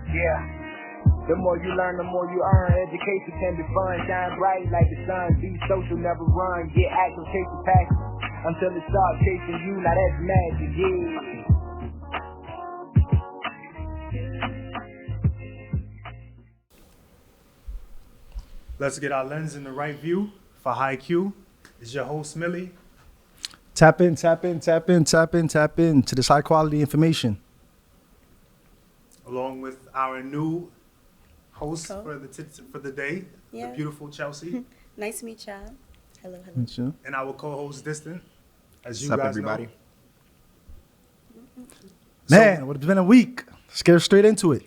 Yeah. The more you learn, the more you earn. Education can be fun, shine bright like the sun. Be social, never run. Get active, chase your passion until it starts chasing you. Now that's magic, yeah. Let's get our lens in the right view for High Q. It's your host, Millie. Tap in to this high quality information. Along with our new host for the day, the beautiful Chelsea. Nice to meet y'all. Hello. And our co-host, Distant. As you What's up, guys everybody? know. Man, it's been a week. Let's get straight into it.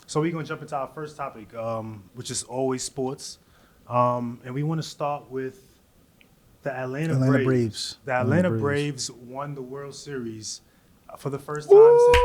So we're going to jump into our first topic, which is always sports. And we want to start with the Atlanta Braves. The Atlanta Braves won the World Series for the first time since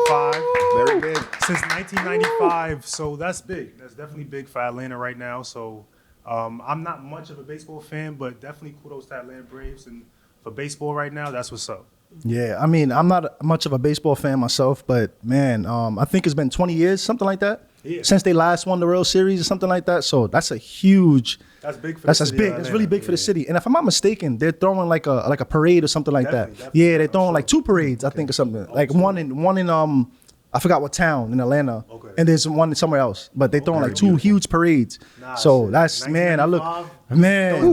1995. Very big. Since 1995, so that's big. That's definitely big for Atlanta right now. So I'm not much of a baseball fan, but definitely kudos to Atlanta Braves. And for baseball right now, that's what's up. Yeah, I mean, I'm not much of a baseball fan myself, but man, I think it's been 20 years, something like that, since they last won the World Series or something like that. So that's a huge. That's big for that's the city. Big. That's really big for the city. And if I'm not mistaken, they're throwing like a parade or something like that. Definitely, Yeah, they're throwing like two parades, I think, or something. Like one in I forgot what town in Atlanta, and there's one somewhere else. But they're throwing like two huge parades. So that's, man, I look, man,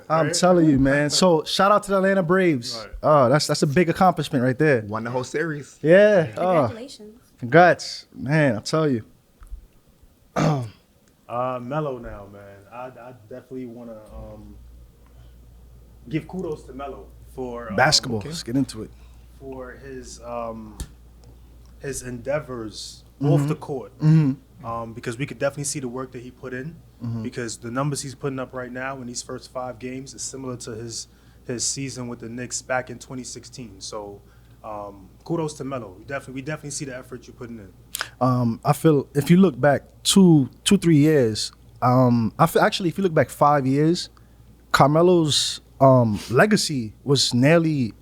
I'm telling you, man. So shout out to the Atlanta Braves. That's a big accomplishment right there. Won the whole series. Yeah. Congratulations. Congrats, man. I tell you. Melo now, man. I definitely want to give kudos to Melo for basketball. Let's get into it. For his endeavors off the court, because we could definitely see the work that he put in. Because the numbers he's putting up right now in these first 5 games is similar to his season with the Knicks back in 2016. So kudos to Melo. We definitely see the effort you're putting in. I feel if you look back 3 years, I feel actually if you look back 5 years, Carmelo's legacy was nearly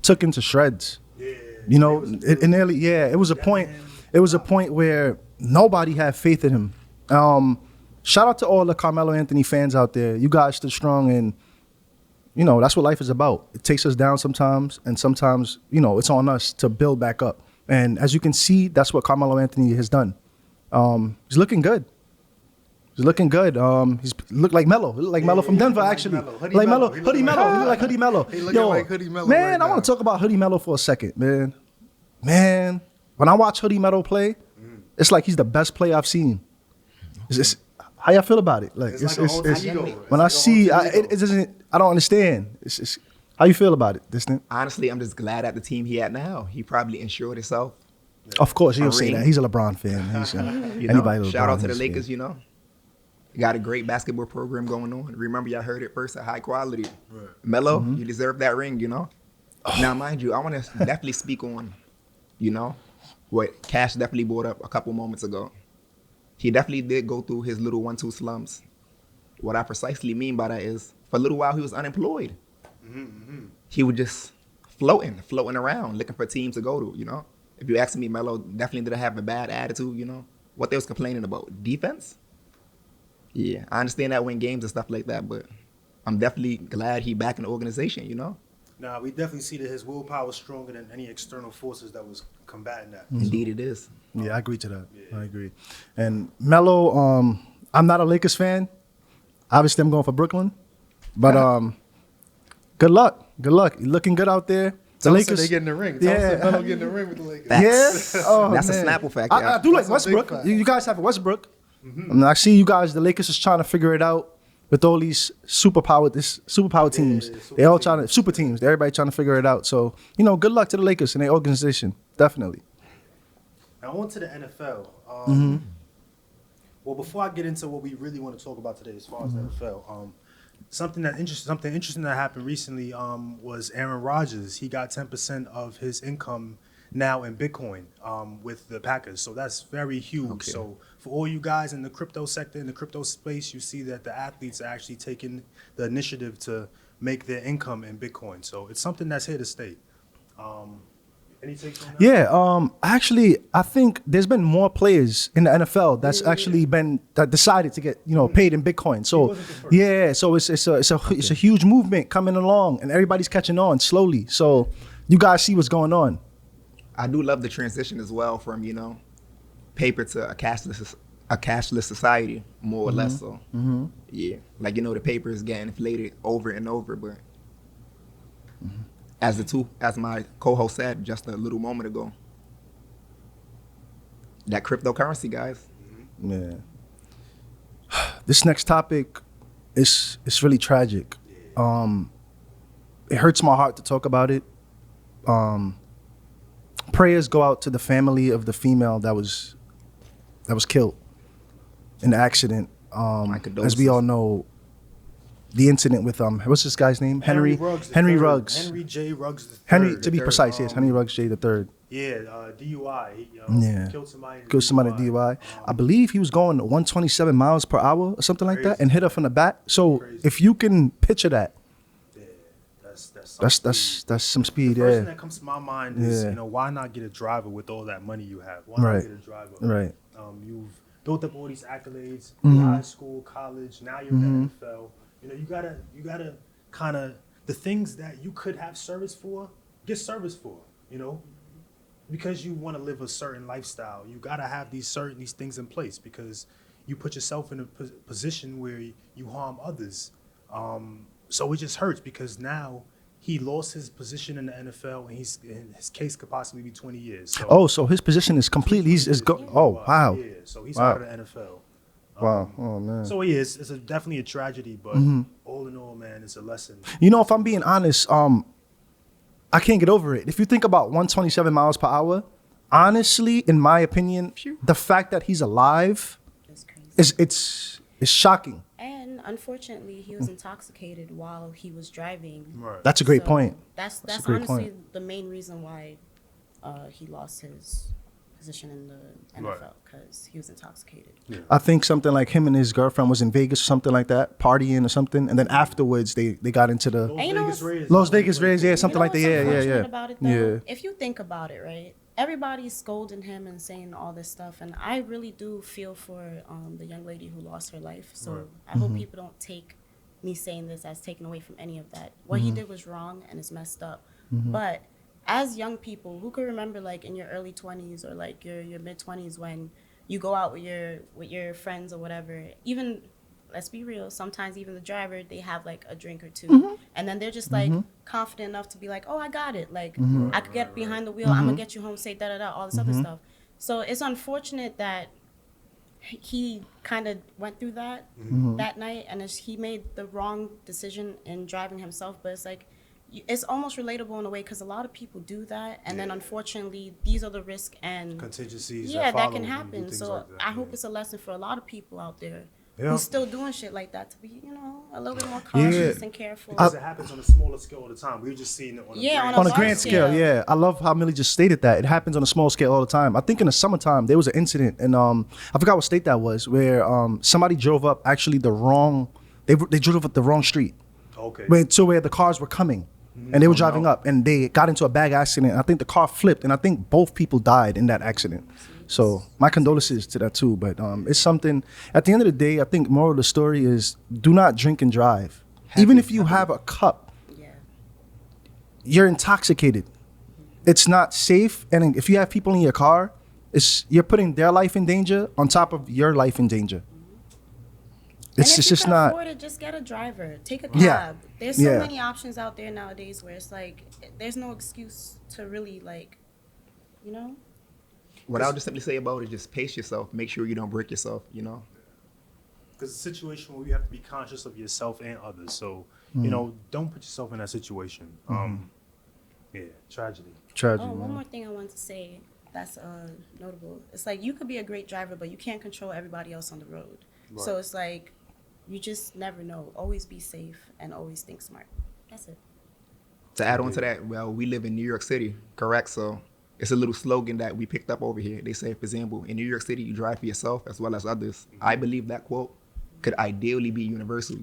took into shreds. Yeah. You know, it nearly, it was a point. It was a point where nobody had faith in him. Shout out to all the Carmelo Anthony fans out there. You guys stood strong, and you know that's what life is about. It takes us down sometimes, and sometimes it's on us to build back up. And as you can see, that's what Carmelo Anthony has done. He's looking good. He's looking good. He's looked like Melo. He looked like Melo from Denver, actually. Like Melo. Hoodie Melo. He looked like Hoodie Melo. Yo, like Hoodie Melo. Man, right I want to talk about Hoodie Melo for a second, man. Man, when I watch Hoodie Melo play, it's like he's the best player I've seen. How y'all feel about it? Like it's when I see, it doesn't. I don't understand. It's how you feel about it, Distant? Honestly, I'm just glad at the team he at now. He probably insured himself. Of course, he'll say that. He's a LeBron fan. He's shout out to the Lakers. Fan. Got a great basketball program going on. Remember, y'all heard it first at High Quality. Right. Melo, you deserve that ring. Now, mind you, I want to definitely speak on, what Cash definitely brought up a couple moments ago. He definitely did go through his little 1-2 slumps. What I precisely mean by that is, for a little while, he was unemployed. He was just floating around, looking for teams to go to, If you ask me, Melo definitely didn't have a bad attitude, What they was complaining about? Defense? Yeah, I understand that win games and stuff like that, but I'm definitely glad he back in the organization, Nah, we definitely see that his willpower is stronger than any external forces that was combating that. Indeed it is. Yeah, I agree to that. Yeah. I agree. And Melo, I'm not a Lakers fan. Obviously, I'm going for Brooklyn. But good luck. Good luck. You're looking good out there. The Lakers, they getting the ring. Yeah. Melo getting the ring with the Lakers. Yeah. Oh, that's man. a Snapple fact. I do like Westbrook. You guys have a Westbrook. I see you guys, the Lakers is trying to figure it out with all these superpower teams. They all trying to, super teams. Everybody trying to figure it out. So, good luck to the Lakers and their organization. Definitely. Now on to the NFL. Well, before I get into what we really want to talk about today as far as the NFL, something interesting that happened recently was Aaron Rodgers. He got 10% of his income now in Bitcoin with the Packers. So that's very huge. Okay. So for all you guys in the crypto sector, in the crypto space, you see that the athletes are actually taking the initiative to make their income in Bitcoin. So it's something that's here to stay. Any takes on that? Yeah, actually, I think there's been more players in the NFL that's actually been that decided to get paid in Bitcoin. So yeah, so it's a huge movement coming along, and everybody's catching on slowly. So you guys see what's going on. I do love the transition as well from paper to a cashless society, more or less. So yeah, like the paper is getting inflated over and over, but. As my co-host said just a little moment ago, that cryptocurrency, guys. Yeah. This next topic is really tragic. It hurts my heart to talk about it. Prayers go out to the family of the female that was killed in the accident. As we all know, the incident with what's this guy's name? Henry Ruggs. Henry J. Ruggs III. Henry, to be precise, yes, Henry Ruggs J. III. Yeah, DUI. He, killed somebody. Killed somebody DUI. I believe he was going 127 miles per hour or something like that, and hit her from the back. So if you can picture that, that's some speed. The first thing that comes to my mind is why not get a driver with all that money you have? Why not get a driver? Right. You've built up all these accolades, high school, college. Now you're in the NFL. You gotta kind of the things that you could have service for, get service for. Because you want to live a certain lifestyle, you gotta have these things in place because you put yourself in a position where you harm others. So it just hurts because now he lost his position in the NFL and his case could possibly be 20 years. So, so his position is completely wow. Yeah, so he's out of the NFL. Wow. Oh man. So it's definitely a tragedy, but all in all, man, it's a lesson. If I'm being honest, I can't get over it. If you think about 127 miles per hour, honestly, in my opinion, the fact that he's alive is shocking. And unfortunately, he was intoxicated while he was driving. Right. That's a great point. That's a great honestly point. the main reason why he lost his position in the NFL because he was intoxicated. Yeah. I think something like him and his girlfriend was in Vegas or something like that, partying or something, and then afterwards they got into the Las Vegas Rays, yeah, something like that. Yeah. About it, though? If you think about it, right? Everybody's scolding him and saying all this stuff, and I really do feel for the young lady who lost her life. So I hope people don't take me saying this as taken away from any of that. What he did was wrong and it's messed up, but as young people, who could remember like in your early 20s or like your mid 20s when you go out with your friends or whatever, even let's be real, sometimes even the driver, they have like a drink or two and then they're just like confident enough to be like, oh, I got it, like I could get behind the wheel, I'm gonna get you home safe, all this other stuff. So it's unfortunate that he kind of went through that that night and he made the wrong decision in driving himself, but it's like it's almost relatable in a way because a lot of people do that, and then unfortunately these are the risks and contingencies that can happen. So like I hope it's a lesson for a lot of people out there who's still doing shit like that to be a little bit more cautious and careful. Because it happens on a smaller scale all the time. We're just seeing it on a grand scale. Yeah, I love how Millie just stated that it happens on a small scale all the time. I think in the summertime there was an incident, and I forgot what state that was, where somebody drove up actually the wrong. They drove up the wrong street. Okay. To where the cars were coming. And they were driving up and they got into a bad accident. I think the car flipped and I think both people died in that accident. So my condolences to that too. But it's something, at the end of the day, I think moral of the story is do not drink and drive. Even if you have a cup, you're intoxicated. It's not safe. And if you have people in your car, you're putting their life in danger on top of your life in danger. It's just not. Afford it, just get a driver. Take a cab. There's so many options out there nowadays where it's like there's no excuse to really What I would just simply say about it, just pace yourself. Make sure you don't break yourself. Because it's a situation where you have to be conscious of yourself and others. So don't put yourself in that situation. Tragedy. One more thing I wanted to say that's notable. It's like you could be a great driver, but you can't control everybody else on the road. Right. So it's like you just never know. Always be safe and always think smart. That's it. To add on to that, well, we live in New York City, correct? So it's a little slogan that we picked up over here. They say, for example, in New York City, you drive for yourself as well as others. I believe that quote could ideally be universal,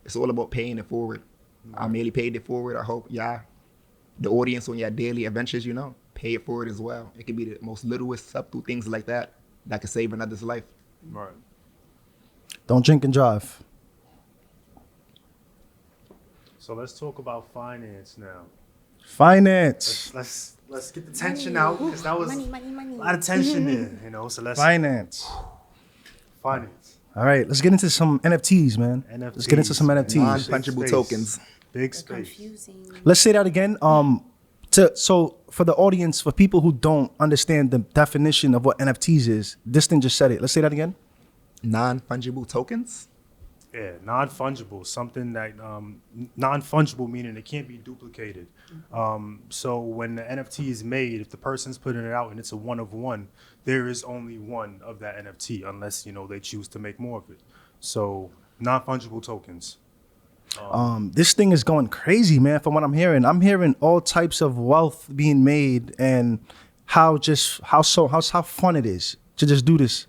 It's all about paying it forward. I merely paid it forward. I hope, the audience on your daily adventures, pay for it as well. It could be the most littlest, subtle things like that that could save another's life. Right. Don't drink and drive. So let's talk about finance now. Finance. Let's get the tension out, because that was money. a lot of tension there, you know. So let's Finance. finance. All right, let's get into some NFTs, man. Let's get into some NFTs. Non-fungible Big space. tokens. Big They're space. confusing. Let's say that again. So for the audience, for people who don't understand the definition of what NFTs is, this thing just said it. Let's say that again. Non-fungible tokens? Yeah, non-fungible, something that non-fungible meaning it can't be duplicated. So when the NFT is made, if the person's putting it out and it's a one of one, there is only one of that NFT, unless they choose to make more of it. So non-fungible tokens. This thing is going crazy, man. From what I'm hearing all types of wealth being made, and how fun it is to just do this,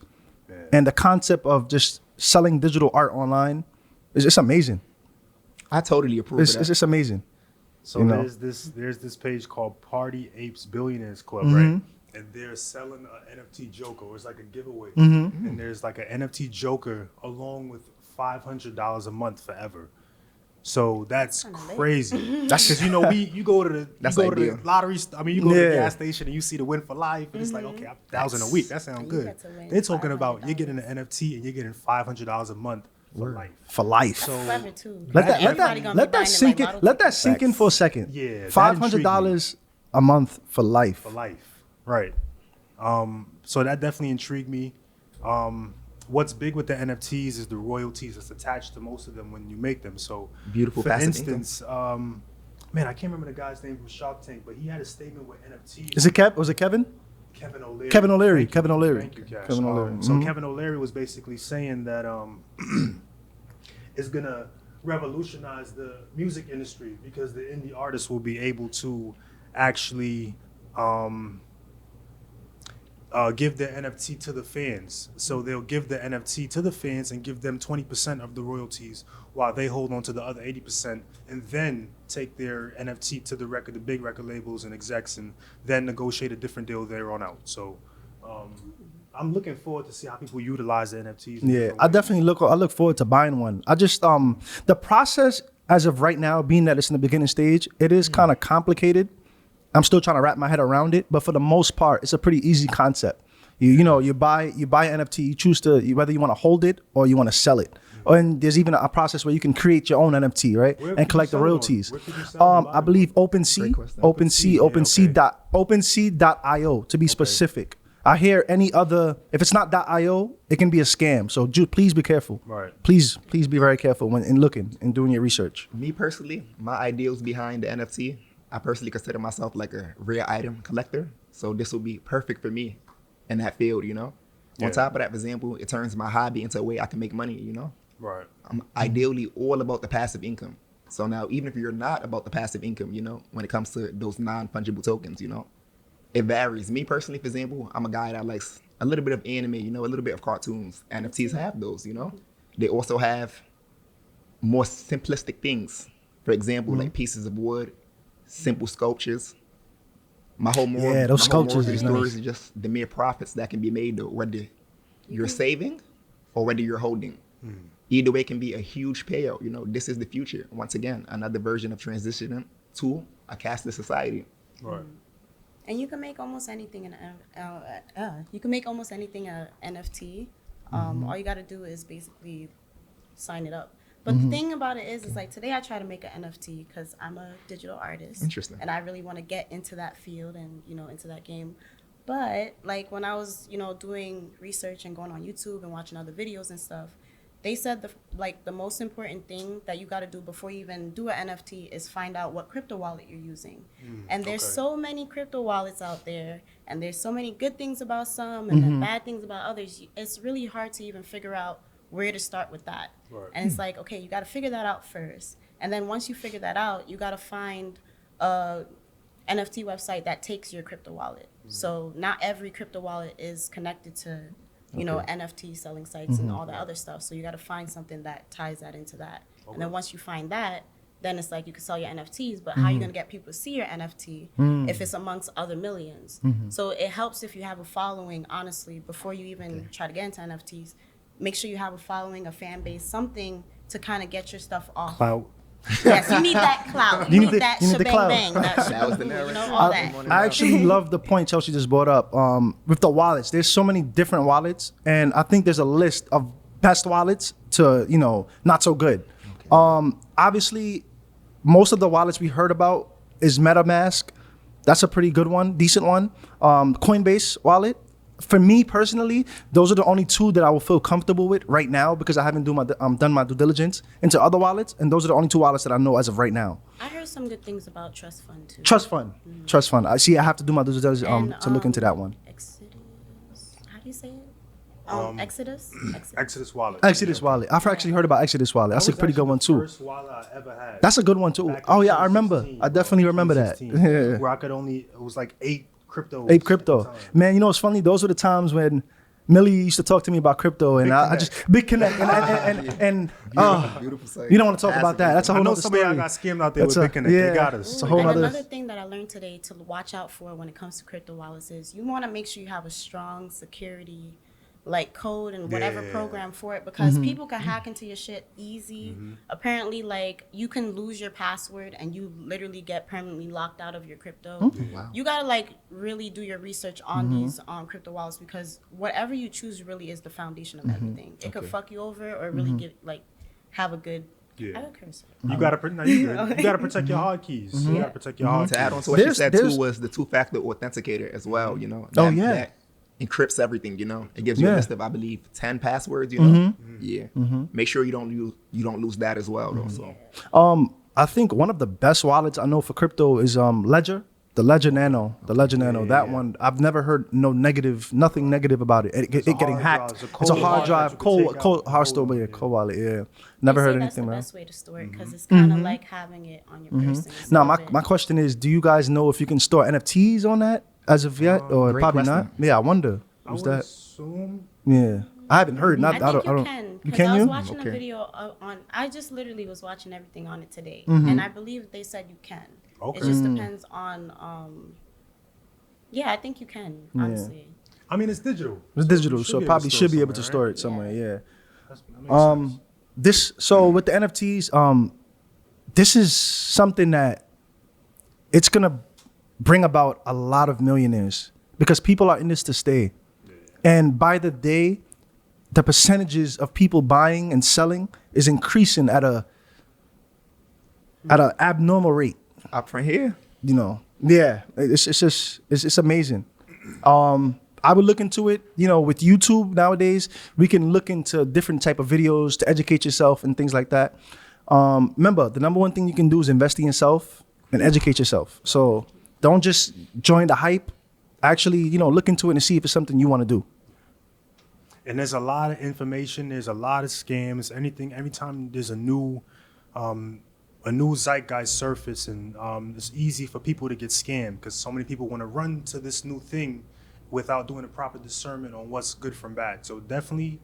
and the concept of just selling digital art online is just amazing. I totally approve of that. It's just amazing. So there's this page called Party Apes Billionaires Club, Mm-hmm. right? And they're selling an NFT Joker. It's like a giveaway. Mm-hmm. And there's like an NFT Joker along with $500 a month forever. So that's crazy. That's because you go to the lottery. You go to the gas station and you see the win for life, and it's like, okay, $1,000 a week. That sounds good. They're talking about you're getting an NFT and you're getting $500 a month for life. For life. So Clever too. Let Everybody gonna that be buying sink it in. like Let that sink in for a second. Yeah, that $500 a month for life. for life, right? So that definitely intrigued me. What's big with the NFTs is the royalties that's attached to most of them when you make them. So, Beautiful for passive instance, man, I can't remember the guy's name from Shark Tank, but he had a statement with NFTs. Is it Kev? Was it Kevin? Kevin O'Leary. Kevin O'Leary. Thank you. Kevin O'Leary. Thank you, Cash. Kevin O'Leary. So Mhm. Kevin O'Leary was basically saying that it's gonna revolutionize the music industry, because the indie artists will be able to actually give their NFT to the fans. So they'll give the NFT to the fans and give them 20% of the royalties, while they hold on to the other 80%, and then take their NFT to the big record labels and execs, and then negotiate a different deal there on out. So I'm looking forward to see how people utilize the NFTs. Yeah, I look forward to buying one. I just the process as of right now, being that it's in the beginning stage, it is kind of complicated. I'm still trying to wrap my head around it, but for the most part, it's a pretty easy concept. You buy an NFT, you choose to whether you want to hold it or you want to sell it. And there's even a process where you can create your own NFT, right, and collect the royalties. I believe OpenSea, OpenSea.io to be specific. I hear any other, if it's not .io, it can be a scam. So please be careful. Right. Please be very careful when in looking and doing your research. Me personally, my ideals behind the NFT, I personally consider myself like a rare item collector. So this will be perfect for me in that field, Yeah. On top of that, for example, it turns my hobby into a way I can make money, Right. I'm ideally all about the passive income. So now, even if you're not about the passive income, when it comes to those non-fungible tokens, it varies. Me personally, for example, I'm a guy that likes a little bit of anime, a little bit of cartoons. NFTs have those, They also have more simplistic things. For example, like pieces of wood, simple sculptures. My whole moral, Yeah, those my whole sculptures moral is stories nice. is just the mere profits that can be made, though, whether you're saving or whether you're holding. Either way can be a huge payout. This is the future. Once again, another version of transitioning to a cashless society. Right. And you can make almost anything an NFT. All you got to do is basically sign it up. But the thing about it is like today I try to make an NFT because I'm a digital artist. Interesting. And I really want to get into that field and into that game. But like when I was doing research and going on YouTube and watching other videos and stuff, they said the most important thing that you got to do before you even do an NFT is find out what crypto wallet you're using. And there's so many crypto wallets out there, and there's so many good things about some and then bad things about others. It's really hard to even figure out where to start with that. Right. And it's like, okay, you got to figure that out first. And then once you figure that out, you got to find a NFT website that takes your crypto wallet. So not every crypto wallet is connected to NFT selling sites and all that other stuff. So you got to find something that ties that into that. And then once you find that, then it's like you can sell your NFTs, but how are you going to get people to see your NFT if it's amongst other millions? So it helps if you have a following, honestly, before you even try to get into NFTs. Make sure you have a following, a fan base, something to kind of get your stuff off. Clout. Yes, you need that clout. You need that you need the shebang clout. bang. That was the narrative. All that. I actually love the point Chelsea just brought up. With the wallets, there's so many different wallets, and I think there's a list of best wallets to, not so good. Obviously, most of the wallets we heard about is MetaMask. That's a pretty good one, decent one. Coinbase wallet. For me personally, those are the only two that I will feel comfortable with right now because I haven't done my due diligence into other wallets, and those are the only two wallets that I know as of right now. I heard some good things about Trust Fund too. Trust Fund. I have to do my due diligence to look into that one. Exodus. How do you say it? Exodus. Exodus wallet. Exodus wallet. I've actually heard about Exodus wallet. That's a pretty good one too. First wallet I ever had. That's a good one too. Oh yeah, I remember. I definitely remember that. Where I could it was like 8 crypto. Man, you know what's funny? Those were the times when Millie used to talk to me about crypto, and I just big connect and Beautiful sight. you don't want to talk about that. That's a whole I know other somebody story. got scammed out there That's with a- Big Connect. yeah. They got us. It's a whole And other. another thing that I learned today to watch out for when it comes to crypto wallets is you want to make sure you have a strong security code and whatever Yeah. program for it, because people can hack into your shit easy. Apparently, you can lose your password and you literally get permanently locked out of your crypto. Wow. You gotta really do your research on these crypto wallets, because whatever you choose really is the foundation of everything. It could fuck you over or really give have a good. Yeah. I don't curse. You gotta you gotta protect your hard keys. You gotta protect your hard To add on keys. to what she There's- said there's- too was the two-factor authenticator as well. Oh, yeah. That encrypts everything. It gives you Yeah. a list of, I believe, 10 passwords. Yeah. Make sure you don't lose that as well. Though. So I think one of the best wallets I know for crypto is Ledger. The Ledger Nano. That one, I've never heard nothing negative about it. It getting hard hacked. drive. It's a It's a cold hard wallet drive, that you could take out and hard hold store, it. yeah, cold wallet, yeah. Never heard anything, That's the man. best way to store it, because it's kind of like having it on your person. It's Now, a my bit- question is, do you guys know if you can store NFTs on that as of yet, or Great probably question. not? Yeah, I wonder. I Was would that? assume. Yeah, I haven't heard. I think you don't. can. You Because can I was you? watching Okay. a video on. I just literally was watching everything on it today, Mm-hmm. and I believe they said you can. Okay. It just depends on. Yeah, I think you can. Honestly. I mean, it's digital. It's digital, you so be able probably to should be able to somewhere, store it somewhere. Yeah. That makes sense. So with the NFTs, this is something that it's gonna bring about a lot of millionaires because people are in this to stay, and by the day, the percentages of people buying and selling is increasing at a abnormal rate. up from here, Yeah, it's amazing. I would look into it. With YouTube nowadays, we can look into different type of videos to educate yourself and things like that. Remember, the number one thing you can do is invest in yourself and educate yourself. So don't just join the hype. Actually, look into it and see if it's something you want to do. And there's a lot of information. There's a lot of scams. Every time there's a new zeitgeist surface, and it's easy for people to get scammed because so many people want to run to this new thing without doing a proper discernment on what's good from bad. So definitely,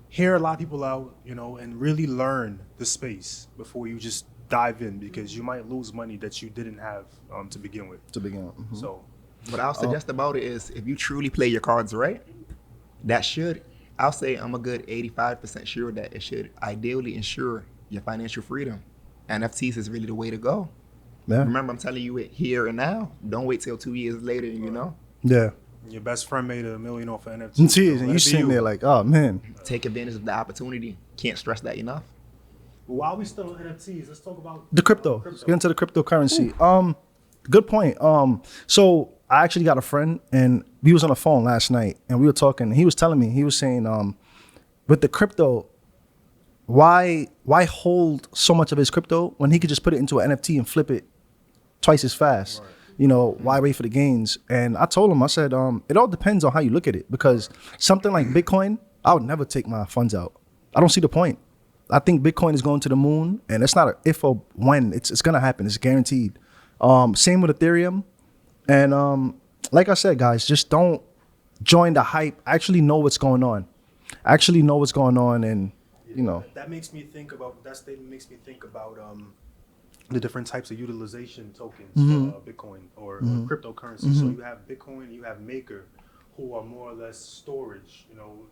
hear a lot of people out, and really learn the space before you just dive in, because you might lose money that you didn't have to begin with. To begin with. So what I'll suggest about it is if you truly play your cards right, I'll say I'm a good 85% sure that it should ideally ensure your financial freedom. NFTs is really the way to go. Yeah. Remember, I'm telling you it here and now. Don't wait till 2 years later, Yeah. your best friend made $1 million off of NFT. Cheers, and you sitting there like, oh man. Take advantage of the opportunity. Can't stress that enough. While we still on NFTs, let's talk about The crypto. Let's get into the cryptocurrency. Good point. So I actually got a friend, and we was on the phone last night, and we were talking. And he was telling me, he was saying, with the crypto, why hold so much of his crypto when he could just put it into an NFT and flip it twice as fast? Right. Why wait for the gains? And I told him, I said, it all depends on how you look at it, because something like Bitcoin, I would never take my funds out. I don't see the point. I think Bitcoin is going to the moon, and it's not an if or when. It's going to happen. It's guaranteed. Same with Ethereum. And like I said, guys, just don't join the hype. Actually know what's going on. And, you know. That makes me think about, that statement makes me think about the different types of utilization tokens for Bitcoin or cryptocurrency. So you have Bitcoin, you have Maker, who are more or less storage,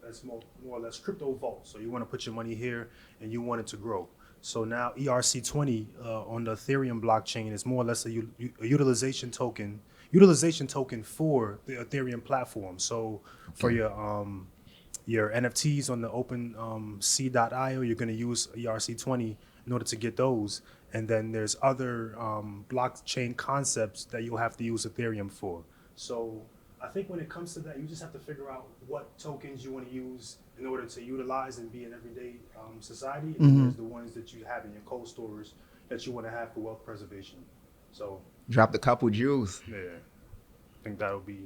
that's more or less crypto vault. So you want to put your money here and you want it to grow. So now ERC20 on the Ethereum blockchain is more or less a utilization token for the Ethereum platform. So for your NFTs on the OpenSea.io, you're going to use ERC20 in order to get those. And then there's other blockchain concepts that you'll have to use Ethereum for. So I think when it comes to that, you just have to figure out what tokens you want to use in order to utilize and be in everyday society. And there's the ones that you have in your cold storage that you want to have for wealth preservation. So Dropped a couple jewels. yeah, I think that'll be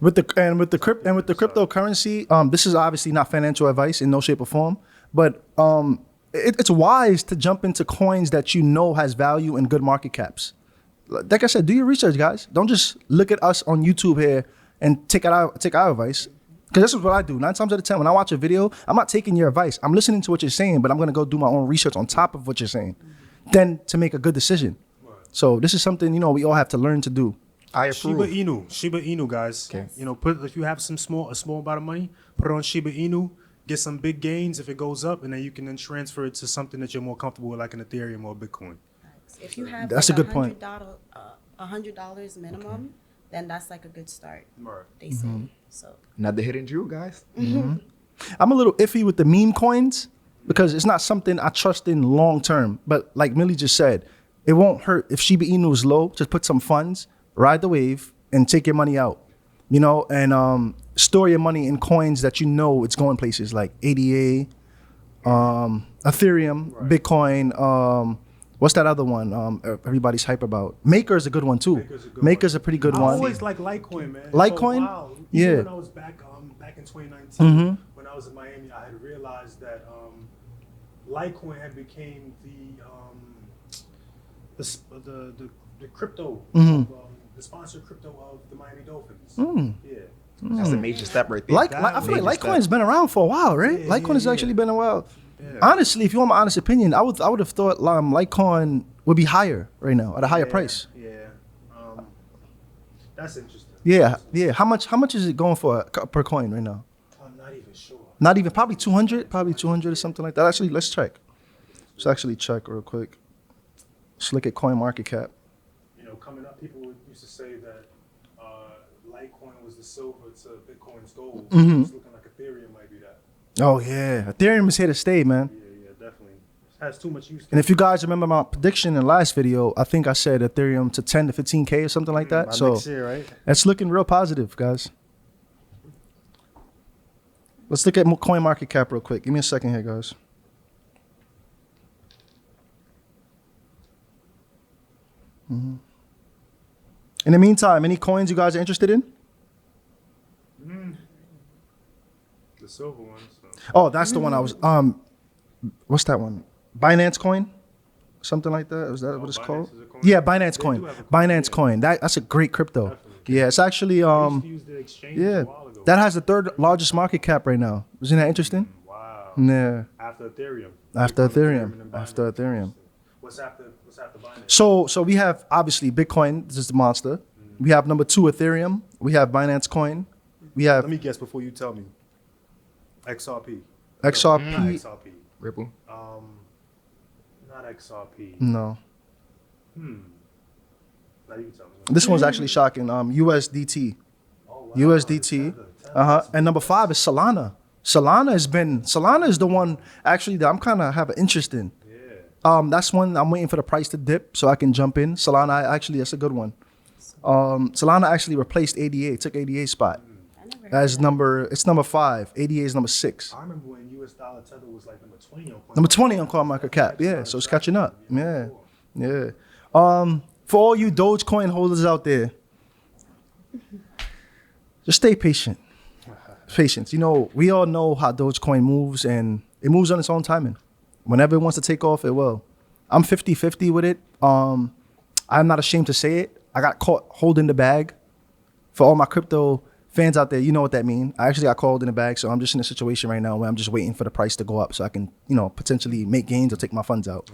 With the cryptocurrency, this is obviously not financial advice in no shape or form, but it's wise to jump into coins that you know has value and good market caps. Like I said, do your research, guys. Don't just look at us on YouTube here and take our advice. Because this is what I do. 9 times out of 10, when I watch a video, I'm not taking your advice. I'm listening to what you're saying, but I'm going to go do my own research on top of what you're saying, then to make a good decision. So this is something, we all have to learn to do. I approve. Shiba Inu, guys. Okay. If you have a small amount of money, put it on Shiba Inu, get some big gains if it goes up, and then you can then transfer it to something that you're more comfortable with, like an Ethereum or Bitcoin. If you have That's like a good point. $100 minimum, then that's like a good start. Right. They say so. Another hidden jewel, guys. I'm a little iffy with the meme coins because it's not something I trust in long term. But like Millie just said, it won't hurt if Shiba Inu is low. Just put some funds, ride the wave, and take your money out. And store your money in coins that it's going places like ADA, Ethereum, right. Bitcoin. What's that other one? Everybody's hype about. Maker is a good one too. Maker's a pretty good one. I always like Litecoin, man. Litecoin? Yeah. When I was back in 2019, when I was in Miami, I had realized that Litecoin had became the crypto, the sponsored crypto of the Miami Dolphins. Yeah. That's a major step right there. I feel like Litecoin's been around for a while, right? Yeah, Litecoin has actually been a while. Yeah. Honestly, if you want my honest opinion, I would have thought Litecoin would be higher right now at a higher price. Yeah. That's interesting. Yeah. How much is it going for per coin right now? I'm not even sure. Not even, probably 200 or something like that. Actually, let's check. Let's actually check real quick. Let's look at coin market cap. Coming up, people used to say that Litecoin was the silver to Bitcoin's gold. Mm-hmm. It's looking like Ethereum might be that. Oh yeah, Ethereum is here to stay, man. Yeah, definitely. It has too much use. And if you guys remember my prediction in the last video, I think I said Ethereum to 10 to 15K or something like that. So next year, right? It's looking real positive, guys. Let's look at coin market cap real quick. Give me a second here, guys. In the meantime, any coins you guys are interested in? The silver ones. So. Oh, that's the one I was. What's that one? Binance Coin, something like that. Is that what it's called? Yeah, Binance Coin. Binance Coin. That's a great crypto. Definitely. Yeah, it's actually yeah. That has the 3rd largest market cap right now. Isn't that interesting? Wow. Yeah. After Ethereum. After Ethereum. What's after Binance? So we have obviously Bitcoin. This is the monster. We have number 2 Ethereum. We have Binance Coin. We have. Let me guess before you tell me. XRP. XRP. No, not XRP. Ripple. Not XRP. No. Not even tell me. This one's actually shocking. USDT. Oh, wow. USDT. And number 5 is Solana. Solana is the one actually that I'm kind of have an interest in. Yeah. That's one I'm waiting for the price to dip so I can jump in. Solana actually, that's a good one. Solana actually replaced ADA, took ADA's spot. It's number 5. ADA is number 6. I remember when US dollar tether was like number 20 on Number 20 on CoinMarketCap. Yeah, so it's catching up. Yeah. For all you Dogecoin holders out there, just stay patient. Patience. We all know how Dogecoin moves, and it moves on its own timing. Whenever it wants to take off, it will. I'm 50-50 with it. I'm not ashamed to say it. I got caught holding the bag for all my crypto Fans out there, you know what that means. I actually got called in the bag, so I'm just in a situation right now where I'm just waiting for the price to go up so I can, potentially make gains or take my funds out.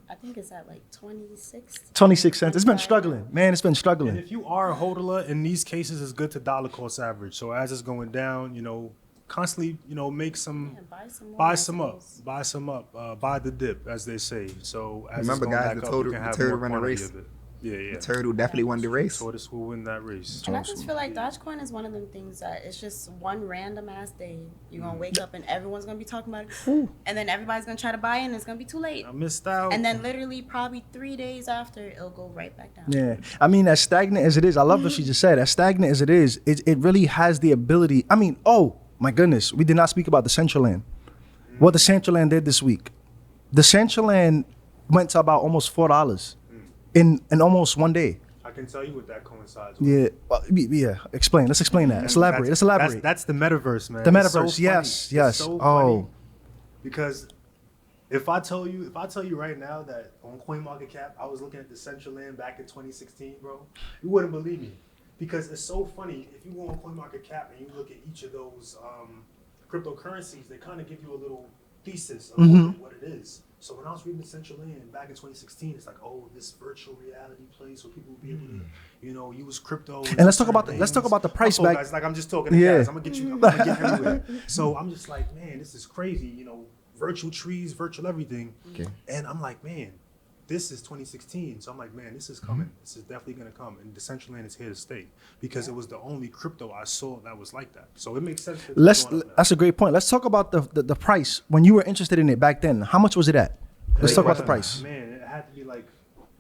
I think it's at like 26. 26 cents. It's been struggling, man. It's been And struggling. if you are a hodler, in these cases, it's good to dollar cost average. So as it's going down, constantly, make some, Yeah, buy some more. buy some up, buy the dip, as they say. So as Remember, it's going guys, back the up, turtle- you can the have turtle more run the quantity race. of it. Yeah. The turtle definitely won the race. Tortoise will win that race. And I just feel like Dogecoin is one of them things that it's just one random ass day. You're going to wake up and everyone's going to be talking about it. And then everybody's going to try to buy it and it's going to be too late. I missed out. And then literally probably 3 days after, it'll go right back down. Yeah. I mean, as stagnant as it is, I love what she just said. As stagnant as it is, it really has the ability. I mean, oh, my goodness. We did not speak about the Central Land. What the Central Land did this week. The Central Land went to about almost $4 in almost one day. I can tell you what that coincides with. Yeah. Explain. Let's explain that. Let's elaborate. That's the metaverse, man. The It's so metaverse. funny. Yes. It's so Oh. funny because if I tell you right now that on CoinMarketCap I was looking at the Central Land back in 2016, bro, you wouldn't believe me. Because it's so funny. If you go on CoinMarketCap and you look at each of those cryptocurrencies, they kind of give you a little thesis of what it is. So when I was reading the Central Land back in 2016, it's like, oh, this virtual reality place where people will be able to, use crypto. And let's talk about the price back. Guys, like I'm just talking to guys. I'm gonna get everywhere. So I'm just like, man, this is crazy. Virtual trees, virtual everything. Okay. And I'm like, man, this is 2016. So I'm like, man, this is coming. This is definitely gonna come. And the Central Land is here to stay because it was the only crypto I saw that was like that. So it makes sense. That's a great point. Let's talk about the price when you were interested in it back then. How much was it at? Let's talk about the price. Man, it had to be like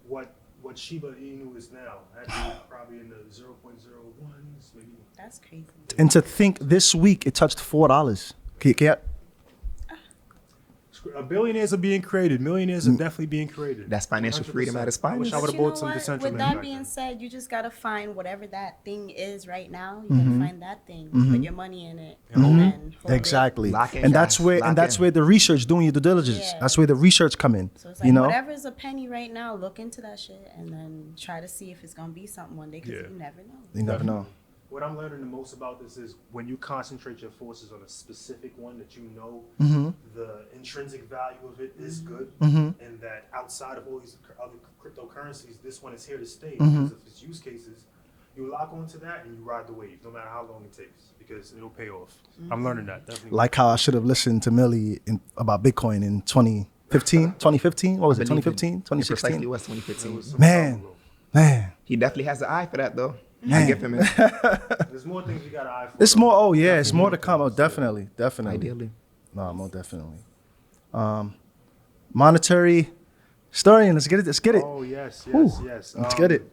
what Shiba Inu is now. It had to be probably in the 0.01s, maybe. That's crazy. And to think this week it touched $4. Billionaires are being created. Millionaires are definitely being created. That's financial freedom at its I wish finest. I would But have you know bought some what? Decentraland. With that back being then. said, you just gotta find whatever that thing is right now. You gotta find that thing, put your money in it, and then hold Exactly. Lock in, And that's guys. where Lock in. where the research, doing your due diligence. Yeah. That's where the research come in. It. So it's like You know? whatever's a penny right now, look into that shit, and then try to see if it's gonna be something one day, because Yeah. you never know. You never know. What I'm learning the most about this is when you concentrate your forces on a specific one that you know the intrinsic value of it is good, and that outside of all these other cryptocurrencies, this one is here to stay because of its use cases. You lock onto that and you ride the wave, no matter how long it takes, because it'll pay off. I'm learning that definitely. Like how I should have listened to Millie about Bitcoin in 2015. 2015? What was it? 2015? It precisely 2016? was 2015. Some Man. time ago. Man. He definitely has the eye for that, though. Man. I give him it. There's more things we got to eye for. It's though. more. Oh yeah, it's Definitely more to come. Oh, definitely. Ideally. No, more definitely. Monetary story, and let's get it. Oh yes. Let's get it.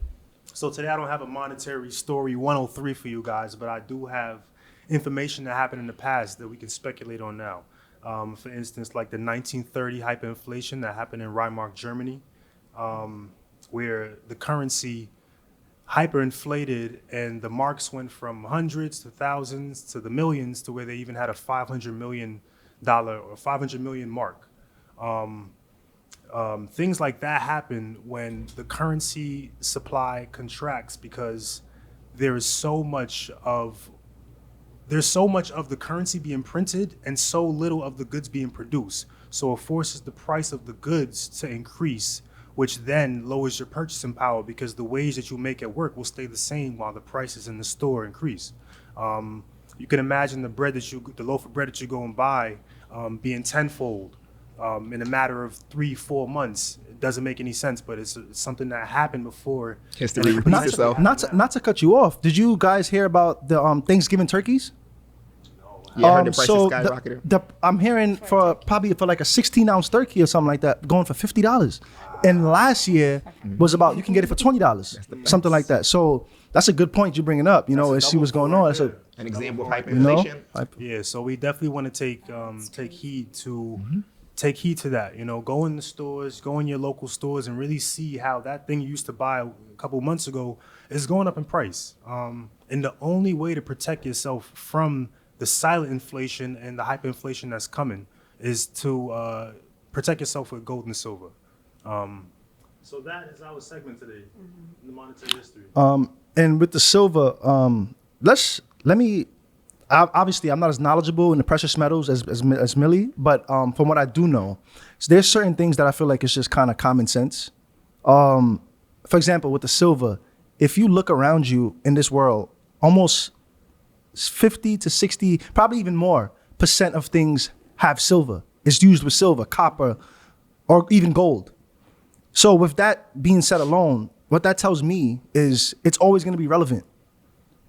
So today I don't have a monetary story 103 for you guys, but I do have information that happened in the past that we can speculate on now. For instance, like the 1930 hyperinflation that happened in Weimar, Germany, where the currency hyperinflated and the marks went from hundreds to thousands to the millions to where they even had a $500 million or 500 million mark. Things like that happen when the currency supply contracts because there's so much of the currency being printed and so little of the goods being produced. So it forces the price of the goods to increase, which then lowers your purchasing power because the wage that you make at work will stay the same while the prices in the store increase. You can imagine the loaf of bread that you go and buy being tenfold in a matter of 3-4 months. It doesn't make any sense, but it's something that happened before. History repeats itself. Not to cut you off. Did you guys hear about the Thanksgiving turkeys? Yeah, I heard the prices So skyrocketed. I'm hearing for like a 16-ounce turkey or something like that going for $50. And last year was about, you can get it for $20, something like that. So that's a good point you're bringing up. You know, and see what's going on. That's a, An example of you know, hyperinflation. Yeah, so we definitely want to take heed to that. You know, go in the stores, go in your local stores, and really see how that thing you used to buy a couple months ago is going up in price. And the only way to protect yourself from the silent inflation and the hyperinflation that's coming is to protect yourself with gold and silver. So that is our segment today in the monetary history. and with the silver, let me. Obviously, I'm not as knowledgeable in the precious metals as Millie, but from what I do know, so there's certain things that I feel like it's just kind of common sense. For example, with the silver, if you look around you in this world, almost 50 to 60, probably even more % of things have silver. It's used with silver, copper, or even gold. So with that being said alone, what that tells me is it's always going to be relevant,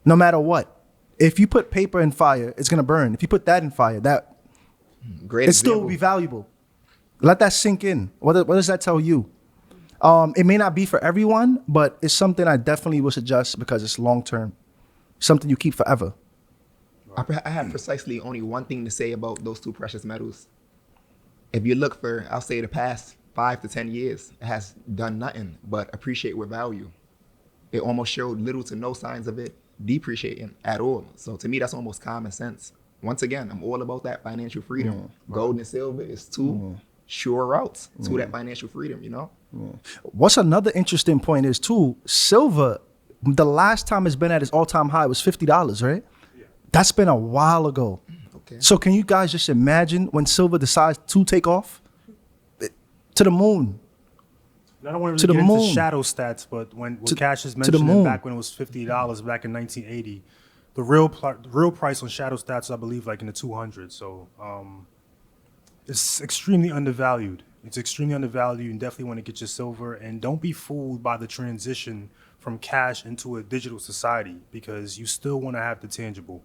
no matter what. If you put paper in fire, it's going to burn. If you put that in fire, Great it still will example. be valuable. Let that sink in. What does that tell you? It may not be for everyone, but it's something I definitely would suggest because it's long term, something you keep forever. I have precisely only one thing to say about those two precious metals. If you look for, I'll say the past 5 to 10 years, it has done nothing but appreciate with value. It almost showed little to no signs of it depreciating at all. So to me, that's almost common sense. Once again, I'm all about that financial freedom. Gold and silver is two sure routes to that financial freedom, you know? What's another interesting point is too, silver, the last time it's been at its all-time high was $50, right? Yeah. That's been a while ago. Okay. So can you guys just imagine when silver decides to take off? To the moon. I don't want To to the get into moon. shadow stats, but when Cash is to the mentioning moon. back when it was $50 back in 1980, the real price on shadow stats, I believe, like in the 200s. So it's extremely undervalued. It's extremely undervalued. You definitely want to get your silver, and don't be fooled by the transition from cash into a digital society, because you still want to have the tangible.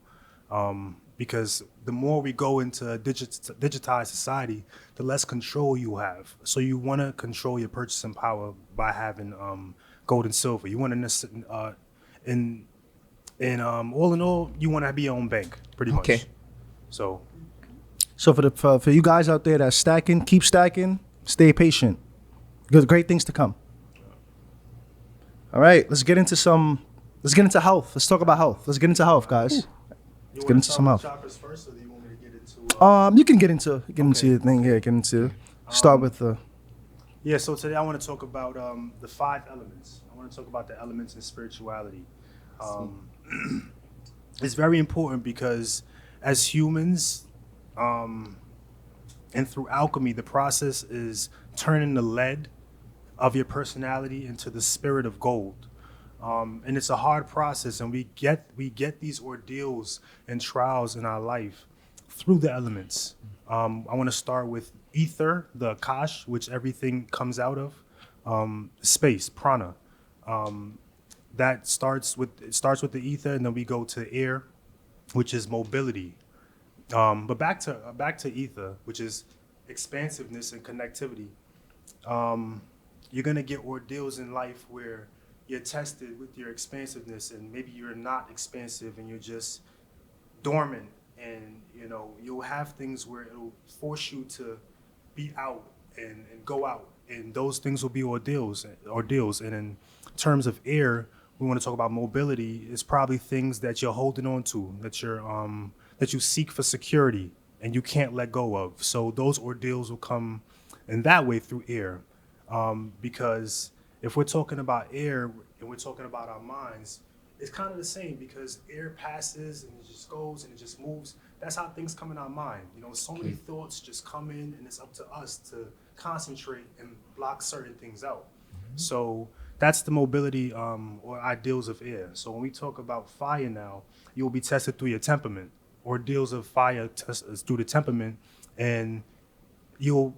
Because the more we go into a digitized society, the less control you have. So you want to control your purchasing power by having gold and silver. You want to, all in all, you want to be your own bank, pretty much. Okay. So For you guys out there that's stacking, keep stacking, stay patient. Because great things to come. All right, let's get into health. Let's talk about health. Let's get into health, guys. you get into some health. chakras first, or do you want me to get into? You can get into your thing here. Start with the. Yeah, so today I want to talk about the 5 elements. I want to talk about the elements in spirituality. It's very important because as humans, and through alchemy, the process is turning the lead of your personality into the spirit of gold. And it's a hard process, and we get these ordeals and trials in our life through the elements. I want to start with ether, the akash, which everything comes out of. Space, prana. That starts with the ether, and then we go to air, which is mobility. But back to ether, which is expansiveness and connectivity. You're gonna get ordeals in life where you're tested with your expansiveness, and maybe you're not expansive and you're just dormant, and you'll have things where it'll force you to be out and go out, and those things will be ordeals. And in terms of air, we want to talk about mobility. It's probably things that you're holding on to, that you seek for security and you can't let go of. So those ordeals will come in that way through air. Because if we're talking about air and we're talking about our minds, it's kind of the same, because air passes and it just goes and it just moves. That's how things come in our mind. So many thoughts just come in, and it's up to us to concentrate and block certain things out. So that's the mobility or ideals of air. So when we talk about fire now, you'll be tested through your temperament. Ordeals of fire test through the temperament, and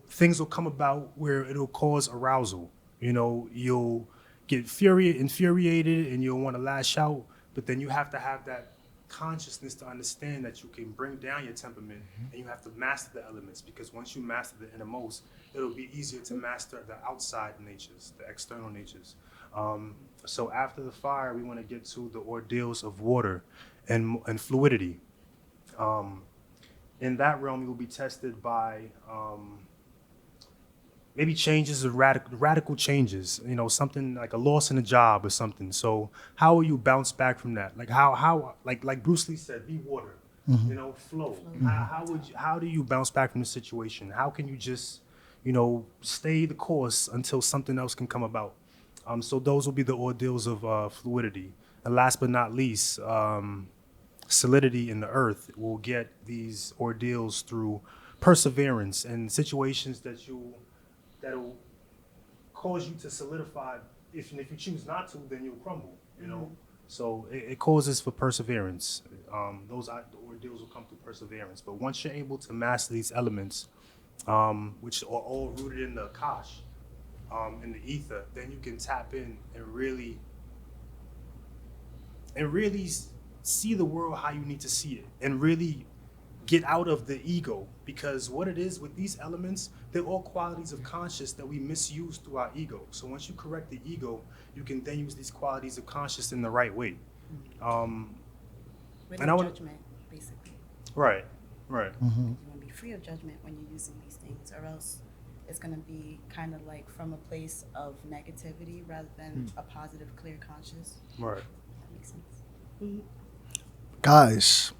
things will come about where it'll cause arousal. You'll get infuriated, and you'll want to lash out, but then you have to have that consciousness to understand that you can bring down your temperament, and you have to master the elements, because once you master the innermost, it'll be easier to master the outside natures, the external natures. So after the fire, we want to get to the ordeals of water and fluidity. In that realm, you'll be tested by maybe changes of radical changes, something like a loss in a job or something. So how will you bounce back from that? Like how like Bruce Lee said, be water, flow. How do you bounce back from the situation? How can you just, stay the course until something else can come about? So those will be the ordeals of fluidity. And last but not least, solidity in the earth will get these ordeals through perseverance and situations that'll cause you to solidify. If you choose not to, then you'll crumble. You know, so it causes for perseverance. Those ordeals will come through perseverance. But once you're able to master these elements, which are all rooted in the Akash, in the ether, then you can tap in and really see the world how you need to see it, and really get out of the ego. Because what it is with these elements, they're all qualities of conscious that we misuse through our ego. So once you correct the ego, you can then use these qualities of conscious in the right way. With and no I wanna- judgment, basically. Right. You want to be free of judgment when you're using these things, or else it's going to be kind of like from a place of negativity rather than a positive, clear conscious. Right. That makes sense. Guys,